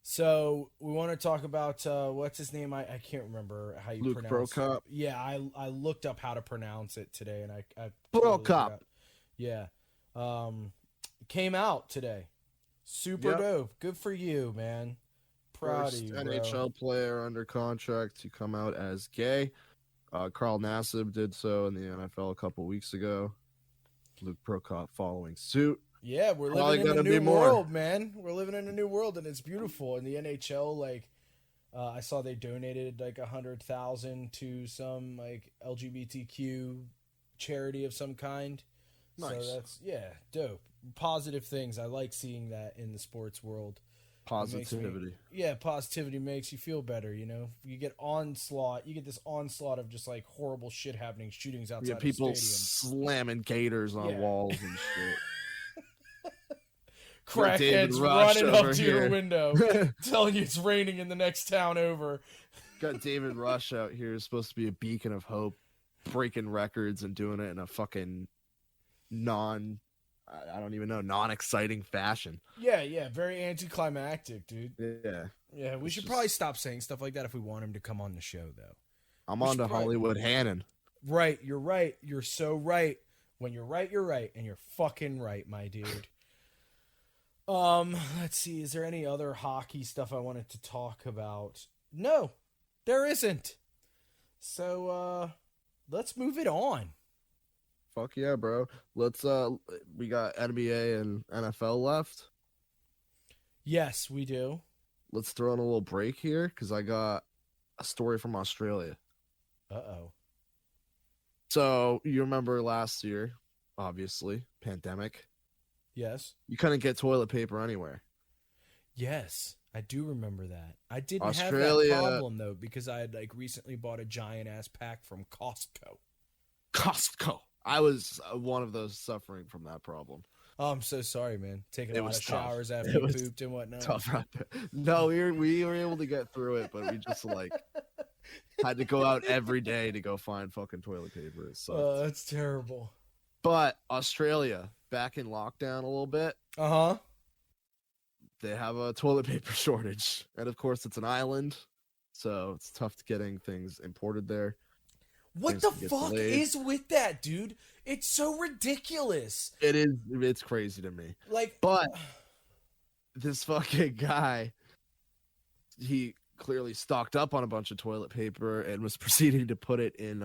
So we want to talk about what's his name? I can't remember how you pronounce it. Prokop. Yeah, I looked up how to pronounce it today, and I Prokop. Yeah, came out today. Super dope. Good for you, man. Proud of you, bro. NHL player under contract to come out as gay. Carl Nassib did so in the NFL a couple weeks ago. Luke Prokop following suit. Yeah, we're living in a new world, man. We're living in a new world, and it's beautiful. In the NHL, I saw they donated $100,000 to some LGBTQ charity of some kind. Nice. So that's dope. Positive things. I like seeing that in the sports world. Positivity. Positivity makes you feel better. You get this onslaught of just horrible shit happening, shootings outside of people stadiums. slamming gators on walls and shit. Crackheads running up to your window, telling you it's raining in the next town over. Got David Rush out here, supposed to be a beacon of hope, breaking records and doing it in a fucking non-exciting fashion. Yeah, very anticlimactic, dude. Yeah. We should probably stop saying stuff like that if we want him to come on the show, though. I'm on to Hollywood Hannon. Right, you're right. You're so right. When you're right, and you're fucking right, my dude. Let's see. Is there any other hockey stuff I wanted to talk about? No, there isn't. So, let's move it on. Fuck yeah, bro. Let's we got NBA and NFL left. Yes, we do. Let's throw in a little break here because I got a story from Australia. Uh-oh. So you remember last year, obviously, pandemic. Yes. You couldn't get toilet paper anywhere. Yes, I do remember that. I didn't have that problem though because I had recently bought a giant ass pack from Costco. I was one of those suffering from that problem. Oh, I'm so sorry, man. Taking a lot of showers after you pooped and whatnot. Tough right there. No, we were able to get through it, but we just had to go out every day to go find fucking toilet paper. Oh, that's terrible. But Australia, back in lockdown a little bit. Uh-huh. They have a toilet paper shortage. And of course, it's an island, so it's tough to getting things imported there. What the fuck is with that, dude? It's so ridiculous. It is. It's crazy to me. But this fucking guy, he clearly stocked up on a bunch of toilet paper and was proceeding to put it in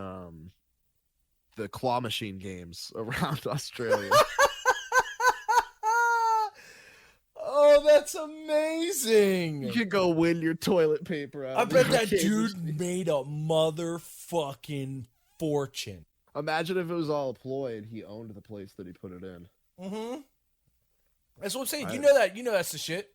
the claw machine games around Australia. Oh, that's amazing. You can go win your toilet paper out. I bet that dude made a motherfucking fortune. Imagine if it was all a ploy and he owned the place that he put it in. Mm-hmm. That's what I'm saying. You know that's the shit.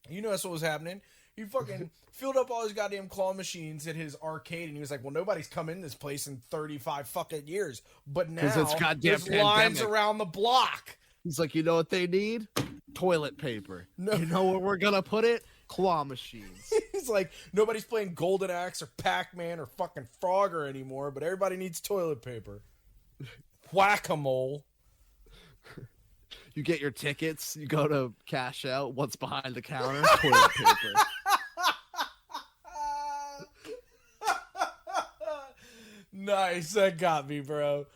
You know that's what was happening. He fucking filled up all his goddamn claw machines at his arcade, and he was like, well, nobody's come in this place in 35 fucking years. But now it's there's lines around the block. He's like, you know what they need? Toilet paper. No. You know where we're going to put it? Claw machines. He's like, nobody's playing Golden Axe or Pac-Man or fucking Frogger anymore, but everybody needs toilet paper. Whack-a-mole. You get your tickets. You go to cash out. What's behind the counter? Toilet paper. Nice, that got me, bro.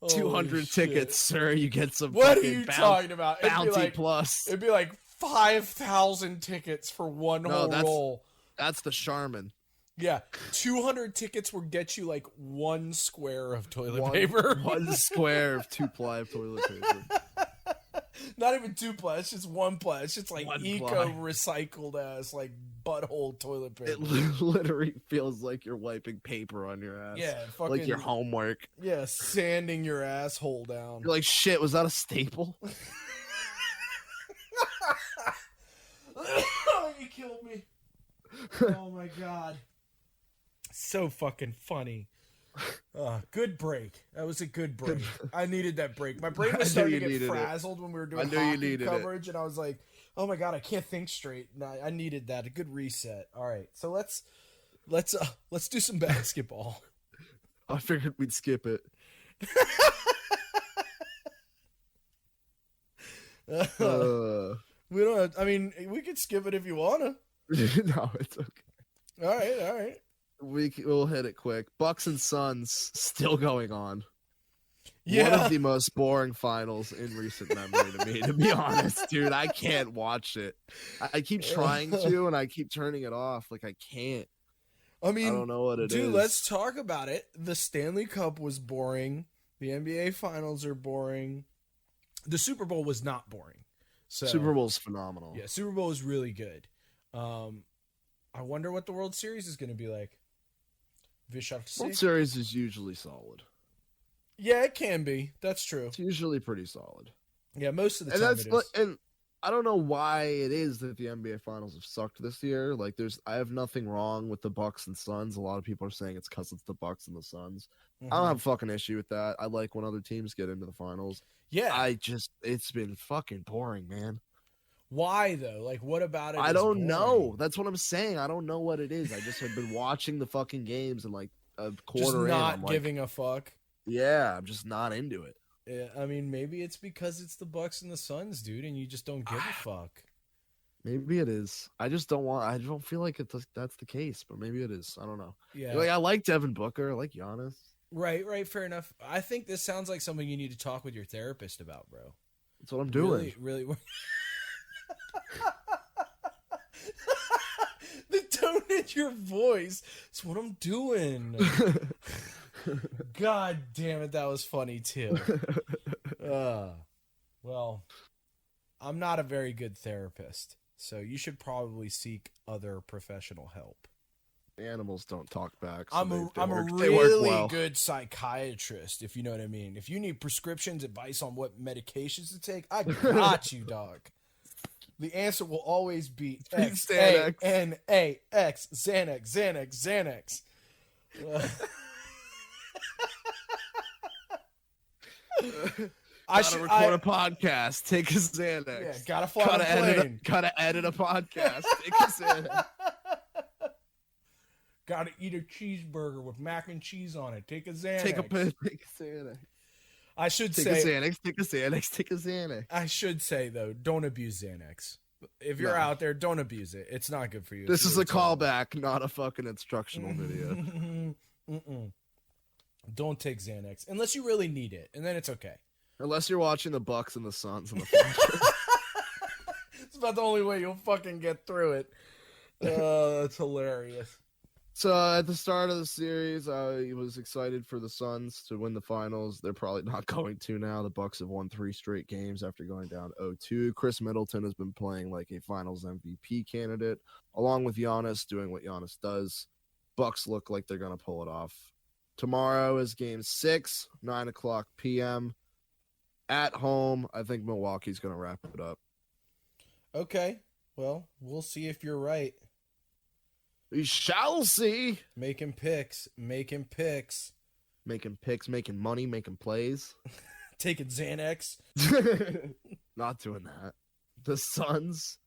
200 tickets, sir. You get some. What are you talking about? Bounty plus. It'd be like 5,000 tickets for one whole roll. That's the Sherman. Yeah, 200 tickets will get you like one square of toilet paper. One square of 2-ply of toilet paper. Not even 2-ply. It's just 1-ply. It's just like eco-recycled ass like butthole toilet paper. It literally feels like you're wiping paper on your ass. Yeah, fucking, like your homework. Yeah, sanding your asshole down. You're like, shit, was that a staple? Oh, you killed me. Oh my god. So fucking funny. Good break. That was a good break. I needed that break. My brain was starting to get frazzled when we were doing hockey coverage, and I was like, "Oh my god, I can't think straight." And I needed that. A good reset. All right, so let's do some basketball. I figured we'd skip it. We don't. I mean, we could skip it if you wanna. No, it's okay. All right. We'll hit it quick. Bucks and Suns still going on. Yeah. One of the most boring finals in recent memory to me, to be honest, dude. I can't watch it. I keep trying to, and I keep turning it off. Like, I can't. I mean, I don't know what it is. Dude, let's talk about it. The Stanley Cup was boring. The NBA Finals are boring. The Super Bowl was not boring. So Super Bowl's phenomenal. Yeah, Super Bowl is really good. I wonder what the World Series is going to be like. World Series is usually solid. Yeah, it can be. That's true. It's usually pretty solid. Yeah, most of the time it is. And I don't know why it is that the NBA Finals have sucked this year. Like, I have nothing wrong with the Bucks and Suns. A lot of people are saying it's because it's the Bucks and the Suns. Mm-hmm. I don't have a fucking issue with that. I like when other teams get into the finals. Yeah. It's been fucking boring, man. Why though? Like, what about it? I don't know. That's what I'm saying. I don't know what it is. I just have been watching the fucking games and like a quarter just in. Not I'm giving a fuck. Yeah, I'm just not into it. Yeah, I mean, maybe it's because it's the Bucks and the Suns, dude, and you just don't give a fuck. Maybe it is. I don't feel like that's the case, but maybe it is. I don't know. Yeah. Like, I like Devin Booker. I like Giannis. Right. Fair enough. I think this sounds like something you need to talk with your therapist about, bro. That's what I'm doing. Really. The tone in your voice. It's what I'm doing. God damn it, that was funny too. Well, I'm not a very good therapist, so you should probably seek other professional help. Animals don't talk back. So I'm a they work really well. good psychiatrist, if you know what I mean. If you need prescriptions, advice on what medications to take, I got you, dog. The answer will always be X, A, N, A, X, Xanax, Xanax. Gotta record a podcast. Take a Xanax. Yeah, gotta fly on a plane. Gotta edit a podcast. Take a Xanax. Gotta eat a cheeseburger with mac and cheese on it. Take a Xanax. Take a Xanax. I should take say a Xanax. I should say though, don't abuse Xanax. If you're out there, don't abuse it. It's not good for you. This is a callback, not a fucking instructional video. Don't take Xanax unless you really need it, and then it's okay. Unless you're watching the Bucks and the Suns in the finals. It's about the only way you'll fucking get through it. That's hilarious. So at the start of the series, I was excited for the Suns to win the finals. They're probably not going to now. The Bucks have won 3 straight games after going down 0-2. Chris Middleton has been playing like a Finals MVP candidate, along with Giannis doing what Giannis does. Bucks look like they're going to pull it off. Tomorrow is Game 6, 9 o'clock p.m. at home. I think Milwaukee's going to wrap it up. Okay. Well, we'll see if you're right. We shall see. Making picks. Making money, making plays. Taking Xanax. Not doing that. The Suns.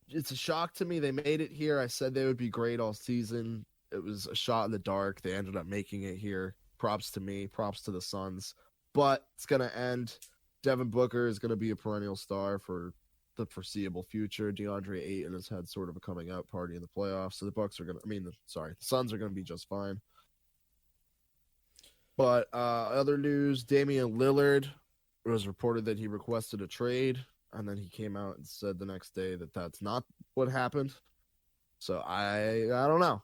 It's a shock to me. They made it here. I said they would be great all season. It was a shot in the dark. They ended up making it here. Props to me. Props to the Suns. but it's going to end. Devin Booker is going to be a perennial star for the foreseeable future. DeAndre Ayton has had sort of a coming out party in the playoffs, so the the Suns are going to be just fine. But other news, Damian Lillard, it was reported that he requested a trade, and then he came out and said the next day that that's not what happened. So I don't know.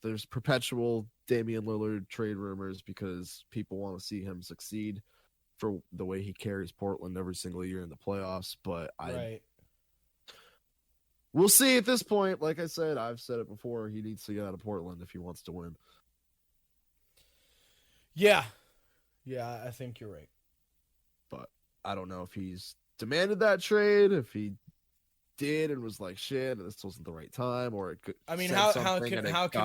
There's perpetual Damian Lillard trade rumors because people want to see him succeed for the way he carries Portland every single year in the playoffs. But we'll see at this point. Like I said, I've said it before. He needs to get out of Portland if he wants to win. Yeah, I think you're right. But I don't know if he's demanded that trade, if he did and was like, shit, this wasn't the right time, or it could. I mean, how can we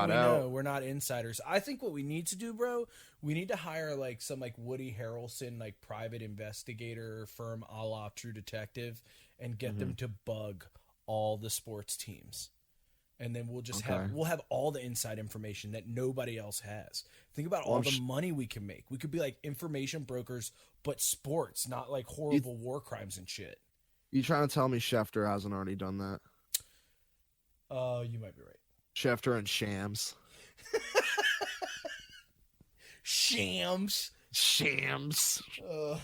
know? We're not insiders. I think what we need to do, bro, we need to hire like some like Woody Harrelson like private investigator firm a la True Detective and get them to bug all the sports teams. And then we'll just have all the inside information that nobody else has. Think about all the money we can make. We could be like information brokers, but sports, not like horrible war crimes and shit. You trying to tell me Schefter hasn't already done that? You might be right. Schefter and Shams. Shams. The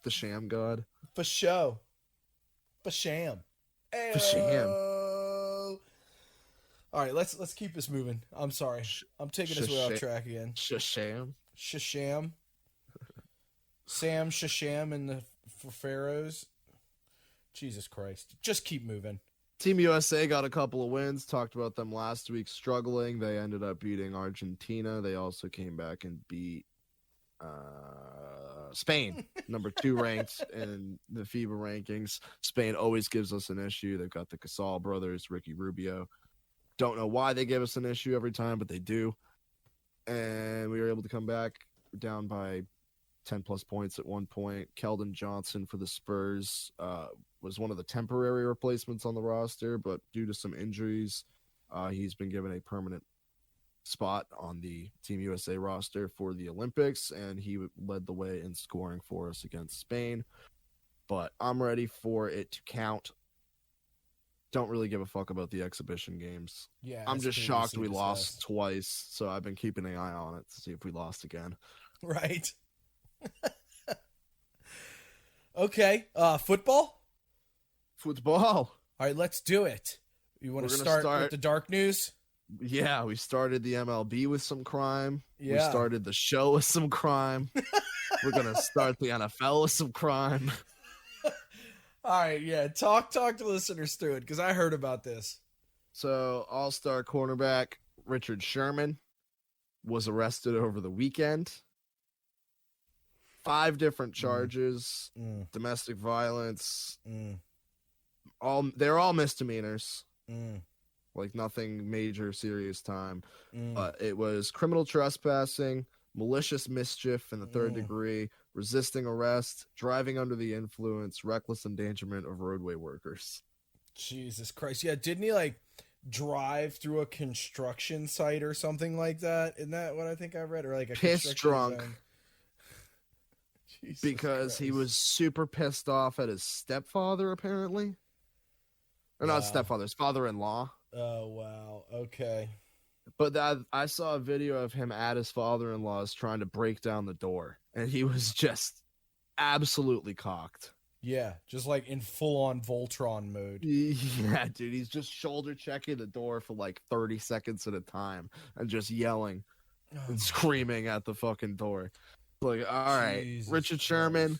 Sham God. For show. For sham. For sham. All right, let's keep this moving. I'm sorry. I'm taking us way off track again. Shasham. Sam Shasham and the Pharaohs. Jesus Christ. Just keep moving. Team USA got a couple of wins. Talked about them last week struggling. They ended up beating Argentina. They also came back and beat Spain, number 2 ranked in the FIBA rankings. Spain always gives us an issue. They've got the Gasol brothers, Ricky Rubio. Don't know why they give us an issue every time, but they do. And we were able to come back down by 10-plus points at one point. Keldon Johnson for the Spurs was one of the temporary replacements on the roster, but due to some injuries, he's been given a permanent spot on the Team USA roster for the Olympics, and he led the way in scoring for us against Spain. But I'm ready for it to count. Don't really give a fuck about the exhibition games. Yeah, I'm just shocked we lost twice, so I've been keeping an eye on it to see if we lost again. Right. Okay. Football? All right, let's do it. You want to start with the dark news? Yeah, we started the MLB with some crime. Yeah. We started the show with some crime. We're going to start the NFL with some crime. All right, yeah. Talk to listeners through it, because I heard about this. So, all-star cornerback Richard Sherman was arrested over the weekend. 5 different charges, domestic violence. They're all misdemeanors. Like nothing major, serious time. It was criminal trespassing, malicious mischief in the 3rd degree, resisting arrest, driving under the influence, reckless endangerment of roadway workers. Jesus Christ. Yeah, didn't he like drive through a construction site or something like that? Isn't that what I think I read? Or like a pissed drunk. Because Christ. He was super pissed off at his stepfather, apparently. Or not stepfather, his father-in-law. Oh, wow. Okay. But I saw a video of him at his father-in-law's trying to break down the door. And he was just absolutely cocked. Yeah, just like in full-on Voltron mode. Yeah, dude, he's just shoulder checking the door for like 30 seconds at a time and just yelling and screaming at the fucking door. Like, all right, Jesus Richard Christ. Sherman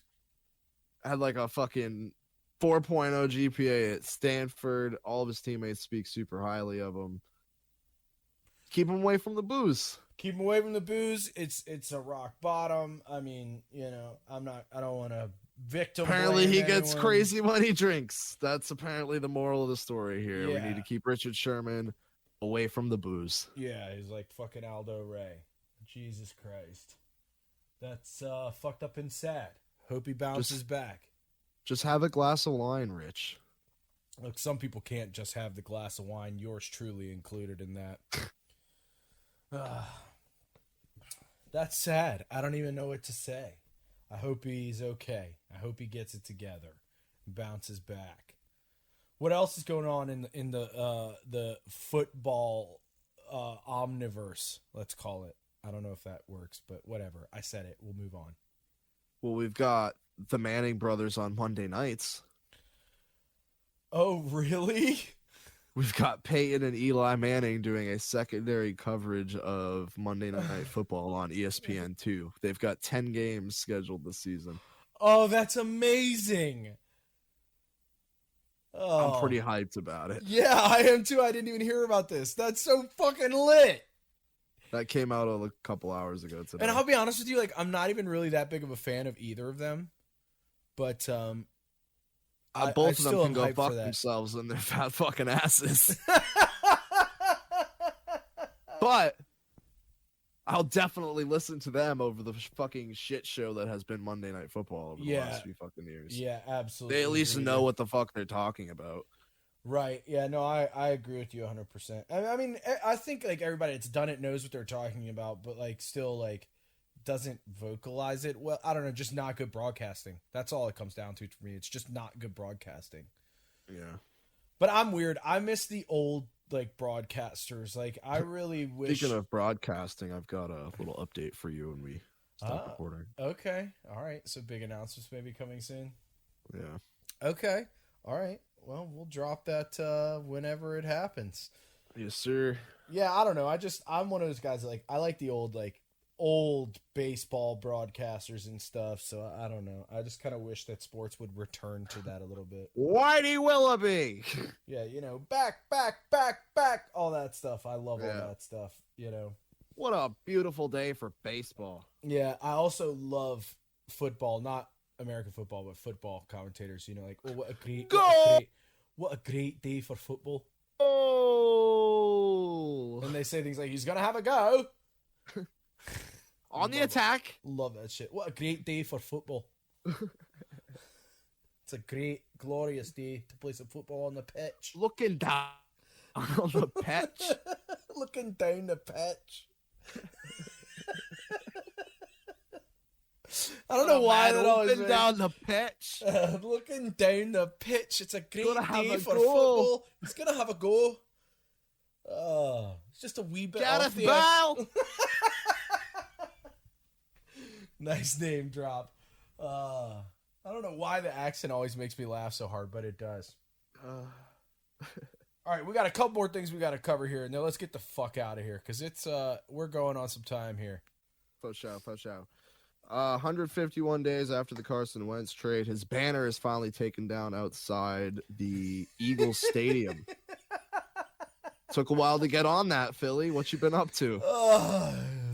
had like a fucking 4.0 GPA at Stanford. All of his teammates speak super highly of him. Keep him away from the booze. Keep him away from the booze. It's a rock bottom. I mean, I don't want to victim. Apparently he gets anyone. crazy when he drinks. That's apparently the moral of the story here. Yeah. We need to keep Richard Sherman away from the booze. Yeah, he's like fucking Aldo Ray. Jesus Christ. That's fucked up and sad. Hope he bounces back. Just have a glass of wine, Rich. Look, some people can't just have the glass of wine. Yours truly included in that. That's sad. I don't even know what to say. I hope he's okay. I hope he gets it together and bounces back. What else is going on in the football omniverse? Let's call it. I don't know if that works, but whatever. I said it. We'll move on. Well, we've got the Manning brothers on Monday nights. Oh, really? We've got Peyton and Eli Manning doing a secondary coverage of Monday Night Football on ESPN2. They've got 10 games scheduled this season. Oh, that's amazing. Oh. I'm pretty hyped about it. Yeah, I am too. I didn't even hear about this. That's so fucking lit. That came out a couple hours ago today. And I'll be honest with you, like, I'm not even really that big of a fan of either of them. But both of them can go fuck themselves and their fat fucking asses. But I'll definitely listen to them over the fucking shit show that has been Monday Night Football over the last few fucking years. Yeah, absolutely. They at least know what the fuck they're talking about. Right. Yeah, no, I agree with you 100%. I mean, I think, like, everybody that's done it knows what they're talking about, but, like, still, like, doesn't vocalize it well. I don't know, just not good broadcasting. That's all it comes down to for me. It's just not good broadcasting. Yeah. But I'm weird. I miss the old, like, broadcasters. Like, I really wish... Speaking of broadcasting, I've got a little update for you when we stop recording. Okay. All right. So big announcements maybe coming soon? Yeah. Okay. All right. Well, we'll drop that whenever it happens. Yes, sir. Yeah, I don't know. I'm one of those guys that, like, I like the old baseball broadcasters and stuff, so I don't know. I just kind of wish that sports would return to that a little bit. Whitey Willoughby! Yeah, you know, back, all that stuff. I love all that stuff, you know. What a beautiful day for baseball. Yeah, I also love football, not American football, but football commentators, you know, like, oh, what a great day for football. Oh! And they say things like, he's going to have a go. On the attack. Love that shit. What a great day for football. It's a great, glorious day to play some football on the pitch. Looking down on the pitch. Looking down the pitch. I don't know why that always looking down the pitch. Looking down the pitch. It's a great day for football. He's going to have a go. It's just a wee bit off the Bell. Nice name drop. I don't know why the accent always makes me laugh so hard, but it does. All right, we got a couple more things we got to cover here. Now let's get the fuck out of here because it's we're going on some time here. For sure. 151 days after the Carson Wentz trade, his banner is finally taken down outside the Eagles Stadium. Took a while to get on that, Philly. What you been up to?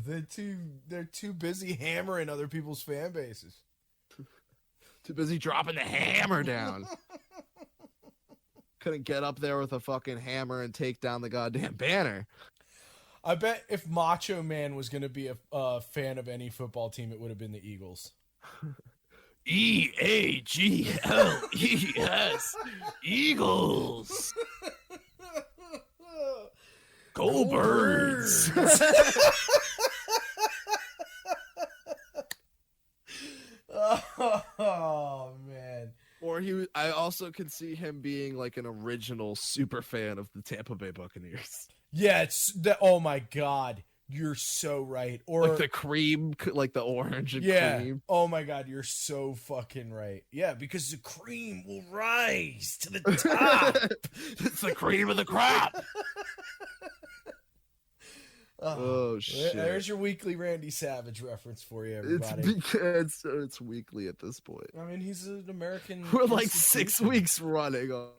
They're too busy hammering other people's fan bases. Too busy dropping the hammer down. Couldn't get up there with a fucking hammer and take down the goddamn banner. I bet if Macho Man was going to be a fan of any football team, it would have been the Eagles. EAGLES. Eagles. Go Birds. Oh, man. Or I also could see him being like an original super fan of the Tampa Bay Buccaneers. Yeah, oh my God, you're so right. Or like the cream, like the orange and cream. Oh my God, you're so fucking right. Yeah, because the cream will rise to the top. It's the cream of the crop. Oh shit! There's your weekly Randy Savage reference for you, everybody. It's weekly at this point. I mean, he's an American. We're like 6 weeks running on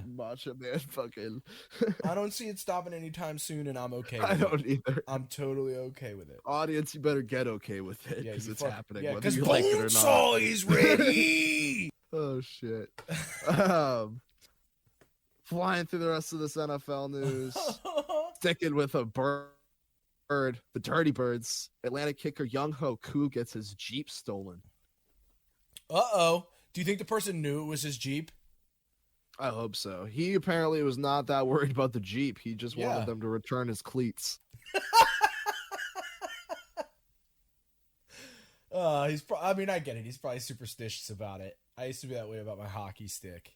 Macho Man fucking. I don't see it stopping anytime soon, and I'm okay with I don't either. I'm totally okay with it. Audience, you better get okay with it because it's happening. Yeah, whether you like it or not. Bonesaw is ready. Oh shit. Flying through the rest of this NFL news. Sticking with a bird. The Dirty Birds. Atlanta kicker Young Ho Koo gets his Jeep stolen. Uh-oh. Do you think the person knew it was his Jeep? I hope so. He apparently was not that worried about the Jeep. He just wanted them to return his cleats. I mean, I get it. He's probably superstitious about it. I used to be that way about my hockey stick.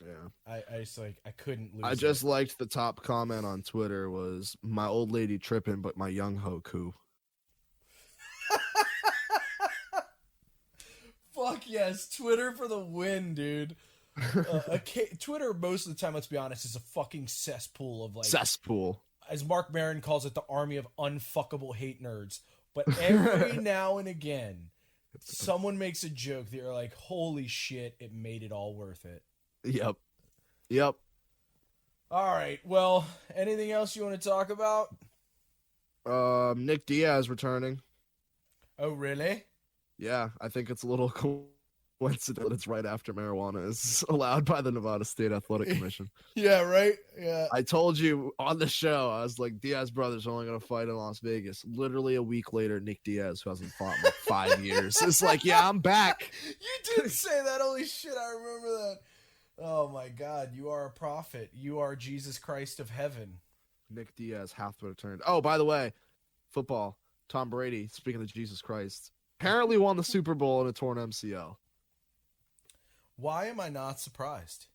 Yeah. I used to like, I couldn't lose. I just liked the top comment on Twitter was my old lady tripping, but my young ho coo. Fuck yes, Twitter for the win, dude. Twitter most of the time, let's be honest, is a fucking cesspool of like cesspool. As Mark Maron calls it, the army of unfuckable hate nerds. But every now and again, someone makes a joke that you're like, holy shit, it made it all worth it. Yep. All right. Well, anything else you want to talk about? Nick Diaz returning. Oh, really? Yeah, I think it's a little coincidental that it's right after marijuana is allowed by the Nevada State Athletic Commission. Yeah, right? Yeah. I told you on the show, I was like, Diaz brothers are only going to fight in Las Vegas. Literally a week later, Nick Diaz, who hasn't fought in like 5 years, is like, yeah, I'm back. You did say that. Holy shit, I remember that. Oh, my God. You are a prophet. You are Jesus Christ of heaven. Nick Diaz hath returned. Oh, by the way, football. Tom Brady, speaking of Jesus Christ, apparently won the Super Bowl in a torn MCL. Why am I not surprised?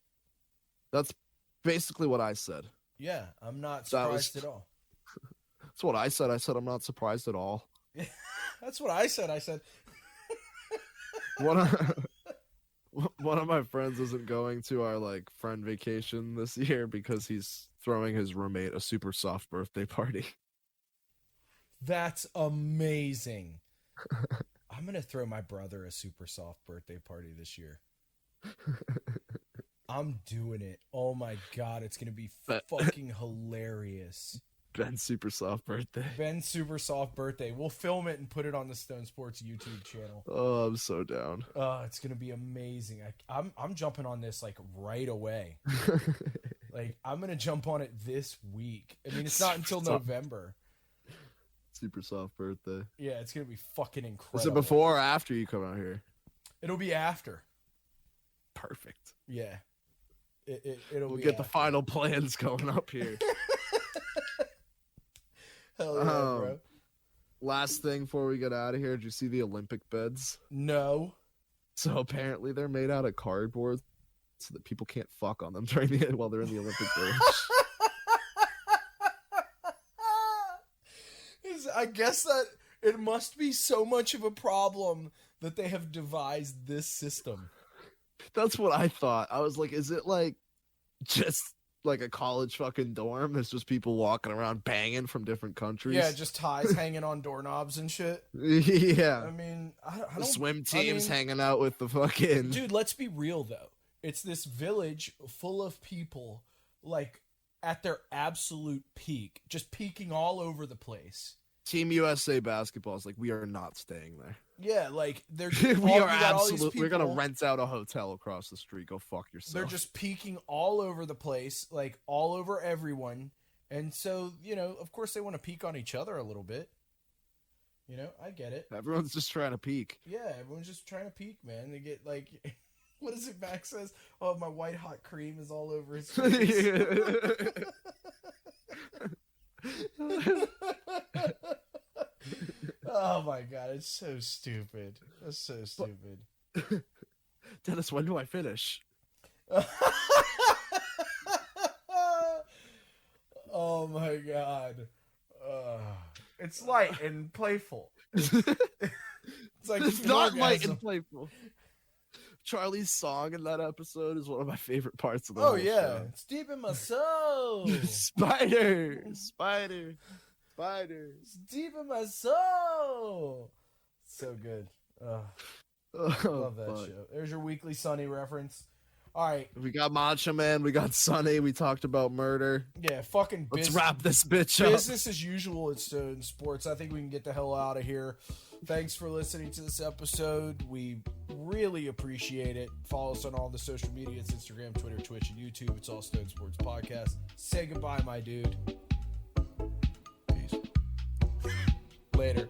That's basically what I said. Yeah, I'm not surprised at all. That's what I said. I said I'm not surprised at all. That's what I said. I said... One of my friends isn't going to our like friend vacation this year because he's throwing his roommate a super soft birthday party. That's amazing. I'm going to throw my brother a super soft birthday party this year. I'm doing it. Oh my God. It's going to be fucking hilarious. Ben's super soft birthday. Ben's super soft birthday. We'll film it and put it on the Stone Sports YouTube channel. Oh, I'm so down. It's going to be amazing. I'm jumping on this like right away. Like I'm going to jump on it this week. I mean, it's not until November. Super soft birthday. Yeah, it's going to be fucking incredible. Is it before or after you come out here? It'll be after. Perfect. Yeah. We'll get the final plans going up here. Hell yeah, bro. Last thing before we get out of here, did you see the Olympic beds? No. So apparently they're made out of cardboard so that people can't fuck on them while they're in the Olympic Village. I guess that it must be so much of a problem that they have devised this system. That's what I thought. I was like, is it like just like a college fucking dorm? It's just people walking around banging from different countries. Yeah, just ties hanging on doorknobs and shit. Yeah. I mean, I don't... The swim teams hanging out with the fucking... Dude, let's be real, though. It's this village full of people, like, at their absolute peak. Just peaking all over the place. Team USA basketball is like, we are not staying there. Yeah, like they're we're gonna rent out a hotel across the street. Go fuck yourself. They're just peeking all over the place, like all over everyone. And so, you know, of course they want to peek on each other a little bit. You know, I get it. Everyone's just trying to peek. Yeah, everyone's just trying to peek, man. They get like what is it Max says? Oh, my white hot cream is all over his face. Oh my God, it's so stupid. That's so stupid. Dennis, when do I finish? Oh my God. It's light and playful. It's like it's not light and playful. Charlie's song in that episode is one of my favorite parts of the whole show. It's deep in my soul. Spider. It's deep in my soul. So good. Love that show. There's your weekly Sunny reference. All right. We got Macho Man. We got Sunny. We talked about murder. Yeah, fucking Let's wrap this bitch up. Business as usual at Stone Sports. I think we can get the hell out of here. Thanks for listening to this episode. We really appreciate it. Follow us on all the social media. It's Instagram, Twitter, Twitch, and YouTube. It's all Stone Sports Podcast. Say goodbye, my dude. Peace. Later.